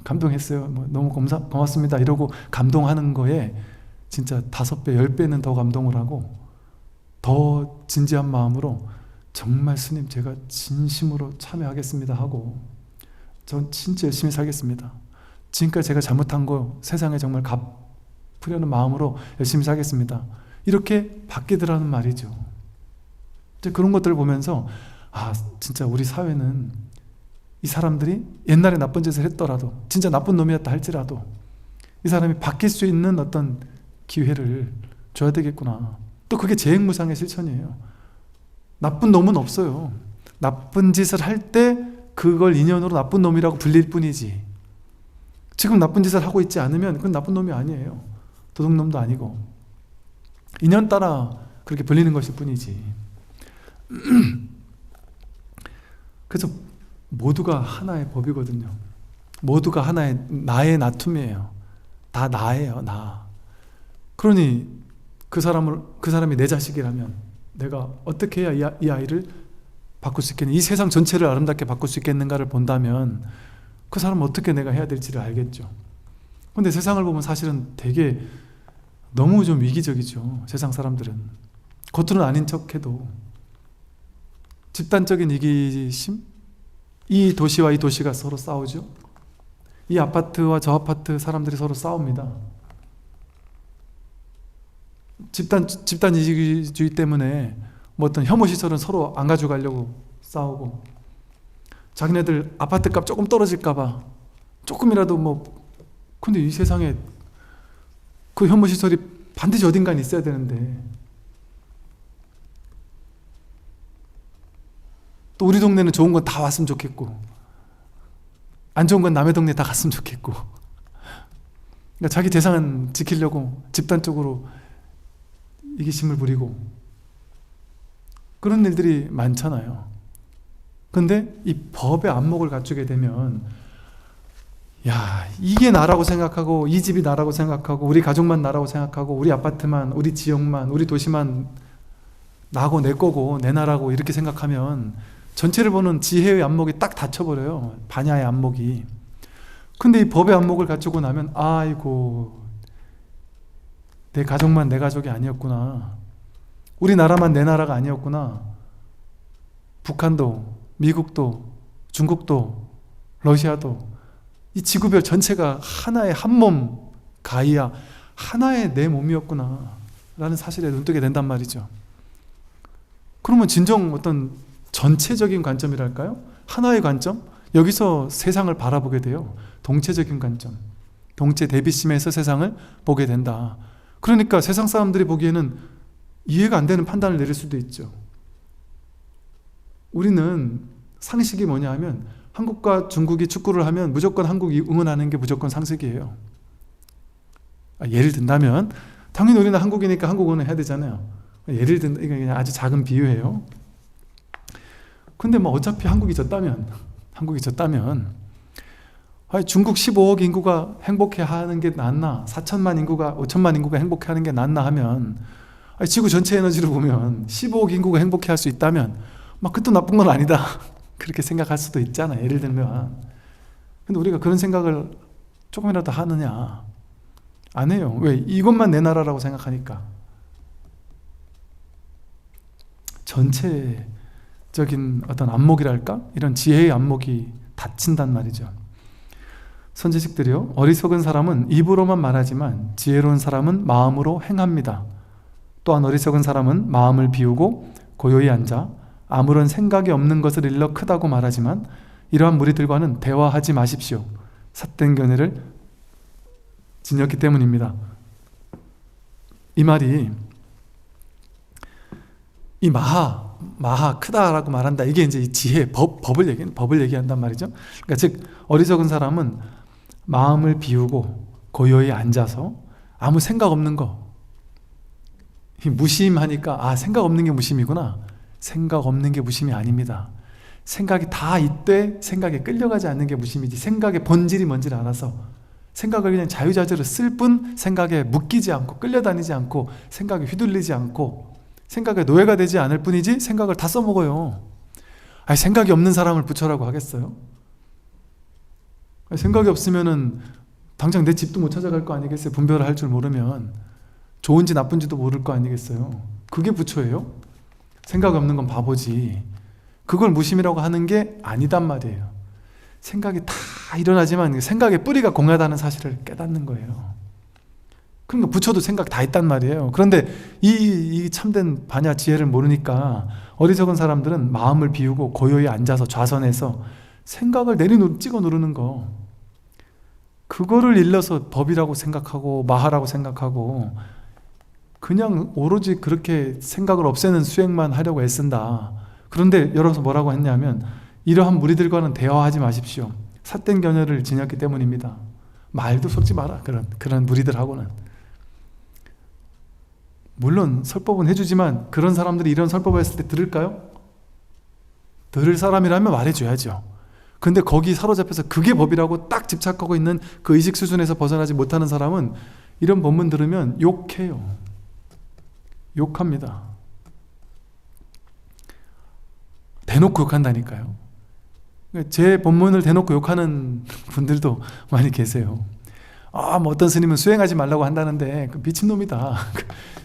감동했어요, 너무 고맙습니다 이러고 감동하는 거에 진짜 5배, 10배는 더 감동을 하고 더 진지한 마음으로 정말 스님 제가 진심으로 참여하겠습니다 하고 전 진짜 열심히 살겠습니다. 지금까지 제가 잘못한 거 세상에 정말 갚으려는 마음으로 열심히 살겠습니다. 이렇게 바뀌더라는 말이죠. 그런 것들을 보면서 진짜 우리 사회는 이 사람들이 옛날에 나쁜 짓을 했더라도 진짜 나쁜 놈이었다 할지라도 이 사람이 바뀔 수 있는 어떤 기회를 줘야 되겠구나. 또 그게 재행무상의 실천이에요. 나쁜 놈은 없어요. 나쁜 짓을 할 때 그걸 인연으로 나쁜 놈이라고 불릴 뿐이지 지금 나쁜 짓을 하고 있지 않으면 그건 나쁜 놈이 아니에요. 도둑놈도 아니고 인연 따라 그렇게 불리는 것일 뿐이지. 그래서 모두가 하나의 법이거든요. 모두가 하나의 나의 나툼이에요. 다 나예요, 나. 그러니 그 사람이 내 자식이라면 내가 어떻게 해야 이 아이를 바꿀 수 있겠는가, 이 세상 전체를 아름답게 바꿀 수 있겠는가를 본다면 그 사람은 어떻게 내가 해야 될지를 알겠죠. 근데 세상을 보면 사실은 되게 너무 좀 위기적이죠. 세상 사람들은 겉으로는 아닌 척해도 집단적인 이기심, 이 도시와 이 도시가 서로 싸우죠. 이 아파트와 저 아파트 사람들이 서로 싸웁니다. 집단 이기주의 때문에 어떤 혐오 시설은 서로 안 가져가려고 싸우고, 자기네들 아파트 값 조금 떨어질까 봐 조금이라도 근데 이 세상에 그 혐오 시설이 반드시 어딘가에 있어야 되는데, 또 우리 동네는 좋은 건 다 왔으면 좋겠고 안 좋은 건 남의 동네에 다 갔으면 좋겠고, 그러니까 자기 재산 지키려고 집단적으로 이기심을 부리고 그런 일들이 많잖아요. 근데 이 법의 안목을 갖추게 되면, 야, 이게 나라고 생각하고 이 집이 나라고 생각하고 우리 가족만 나라고 생각하고 우리 아파트만, 우리 지역만, 우리 도시만 나고 내 거고 내 나라고 이렇게 생각하면 전체를 보는 지혜의 안목이 딱 닫혀버려요. 반야의 안목이. 근데 이 법의 안목을 갖추고 나면 아이고, 내 가족만 내 가족이 아니었구나. 우리나라만 내 나라가 아니었구나. 북한도, 미국도, 중국도, 러시아도 이 지구별 전체가 하나의 한몸 가이아, 하나의 내 몸이었구나 라는 사실에 눈뜨게 된단 말이죠. 그러면 진정 어떤 전체적인 관점이랄까요? 하나의 관점? 여기서 세상을 바라보게 돼요. 동체적인 관점, 동체 대비심에서 세상을 보게 된다. 그러니까 세상 사람들이 보기에는 이해가 안 되는 판단을 내릴 수도 있죠. 우리는 상식이 뭐냐 하면 한국과 중국이 축구를 하면 무조건 한국이 응원하는 게 무조건 상식이에요. 예를 든다면 당연히 우리는 한국이니까 한국 응원을 해야 되잖아요. 예를 든, 이거 그냥 아주 작은 비유예요. 근데 뭐 어차피 한국이 졌다면 중국 15억 인구가 행복해하는 게 낫나, 4천만 인구가, 5천만 인구가 행복해하는 게 낫나 하면, 지구 전체 에너지를 보면 15억 인구가 행복해할 수 있다면 막 그것도 나쁜 건 아니다 그렇게 생각할 수도 있잖아, 예를 들면. 근데 우리가 그런 생각을 조금이라도 하느냐? 안 해요. 왜? 이것만 내 나라라고 생각하니까. 전체적인 어떤 안목이랄까? 이런 지혜의 안목이 닫힌단 말이죠. 선지식들이요, 어리석은 사람은 입으로만 말하지만 지혜로운 사람은 마음으로 행합니다. 또한 어리석은 사람은 마음을 비우고 고요히 앉아 아무런 생각이 없는 것을 일러 크다고 말하지만 이러한 무리들과는 대화하지 마십시오. 삿된 견해를 지녔기 때문입니다. 이 말이, 이 마하 크다라고 말한다, 이게 이제 이 지혜, 법을 얘기한단 말이죠. 그러니까 즉 어리석은 사람은 마음을 비우고 고요히 앉아서 아무 생각 없는 거, 무심하니까 생각 없는 게 무심이구나. 생각 없는 게 무심이 아닙니다. 생각이 다 있되 생각에 끌려가지 않는 게 무심이지, 생각의 본질이 뭔지를 알아서 생각을 그냥 자유자재로 쓸 뿐 생각에 묶이지 않고 끌려다니지 않고 생각에 휘둘리지 않고 생각에 노예가 되지 않을 뿐이지 생각을 다 써먹어요. 생각이 없는 사람을 부처라고 하겠어요? 생각이 없으면은 당장 내 집도 못 찾아갈 거 아니겠어요? 분별을 할 줄 모르면. 좋은지 나쁜지도 모를 거 아니겠어요? 그게 부처예요? 생각이 없는 건 바보지. 그걸 무심이라고 하는 게 아니단 말이에요. 생각이 다 일어나지만 생각의 뿌리가 공하다는 사실을 깨닫는 거예요. 그러니까 부처도 생각 다 있단 말이에요. 그런데 이 참된 반야 지혜를 모르니까 어리석은 사람들은 마음을 비우고 고요히 앉아서 좌선해서 생각을 찍어 누르는 거, 그거를 일러서 법이라고 생각하고 마하라고 생각하고 그냥 오로지 그렇게 생각을 없애는 수행만 하려고 애쓴다. 그런데 열어서 뭐라고 했냐면 이러한 무리들과는 대화하지 마십시오. 삿된 견해를 지녔기 때문입니다. 말도 섞지 마라, 그런 무리들하고는. 물론 설법은 해주지만 그런 사람들이 이런 설법을 했을 때 들을까요? 들을 사람이라면 말해줘야죠. 근데 거기 사로잡혀서 그게 법이라고 딱 집착하고 있는 그 의식 수준에서 벗어나지 못하는 사람은 이런 법문 들으면 욕해요. 욕합니다. 대놓고 욕한다니까요. 제 법문을 대놓고 욕하는 분들도 많이 계세요. 뭐 어떤 스님은 수행하지 말라고 한다는데 미친놈이다.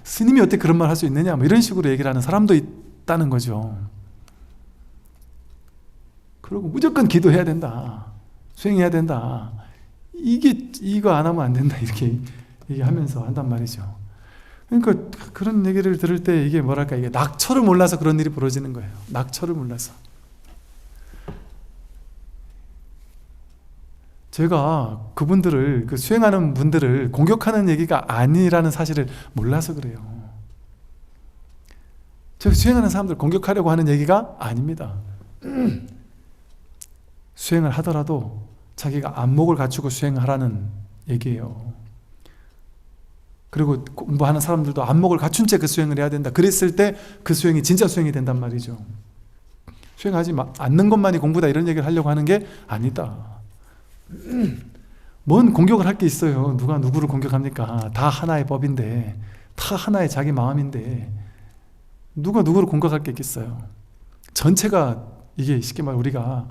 스님이 어떻게 그런 말 할 수 있느냐, 뭐 이런 식으로 얘기를 하는 사람도 있다는 거죠. 그리고 무조건 기도해야 된다, 수행해야 된다, 이거 안 하면 안 된다, 이렇게 얘기하면서 한단 말이죠. 그러니까 그런 얘기를 들을 때 이게 뭐랄까, 이게 낙처를 몰라서 그런 일이 벌어지는 거예요. 낙처를 몰라서. 제가 그분들을, 그 수행하는 분들을 공격하는 얘기가 아니라는 사실을 몰라서 그래요. 제가 수행하는 사람들 공격하려고 하는 얘기가 아닙니다. 수행을 하더라도 자기가 안목을 갖추고 수행하라는 얘기예요. 그리고 공부하는 사람들도 안목을 갖춘 채 그 수행을 해야 된다. 그랬을 때 그 수행이 진짜 수행이 된단 말이죠. 수행하지 않는 것만이 공부다, 이런 얘기를 하려고 하는 게 아니다. 뭔 공격을 할 게 있어요. 누가 누구를 공격합니까? 다 하나의 법인데, 다 하나의 자기 마음인데 누가 누구를 공격할 게 있겠어요? 전체가 이게 쉽게 말 우리가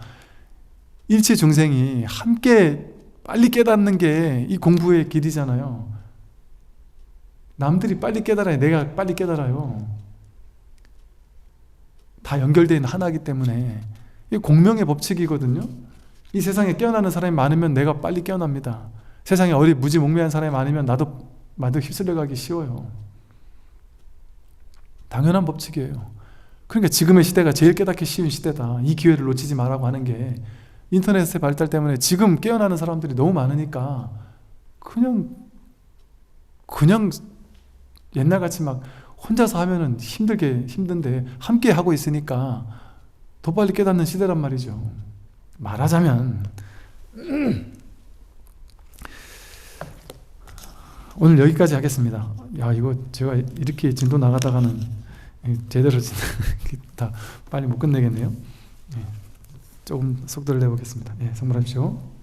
일체 중생이 함께 빨리 깨닫는 게 이 공부의 길이잖아요. 남들이 빨리 깨달아야 내가 빨리 깨달아요. 다 연결된 하나이기 때문에 이게 공명의 법칙이거든요. 이 세상에 깨어나는 사람이 많으면 내가 빨리 깨어납니다. 세상에 무지몽매한 사람이 많으면 나도 휩쓸려 가기 쉬워요. 당연한 법칙이에요. 그러니까 지금의 시대가 제일 깨닫기 쉬운 시대다. 이 기회를 놓치지 말라고 하는 게 인터넷의 발달 때문에 지금 깨어나는 사람들이 너무 많으니까 그냥 옛날같이 막 혼자서 하면은 힘든데 함께 하고 있으니까 더 빨리 깨닫는 시대란 말이죠. 말하자면 오늘 여기까지 하겠습니다. 야, 이거 제가 이렇게 진도 나가다가는 제대로 다 빨리 못 끝내겠네요. 조금 속도를 내보겠습니다. 성불하십시오.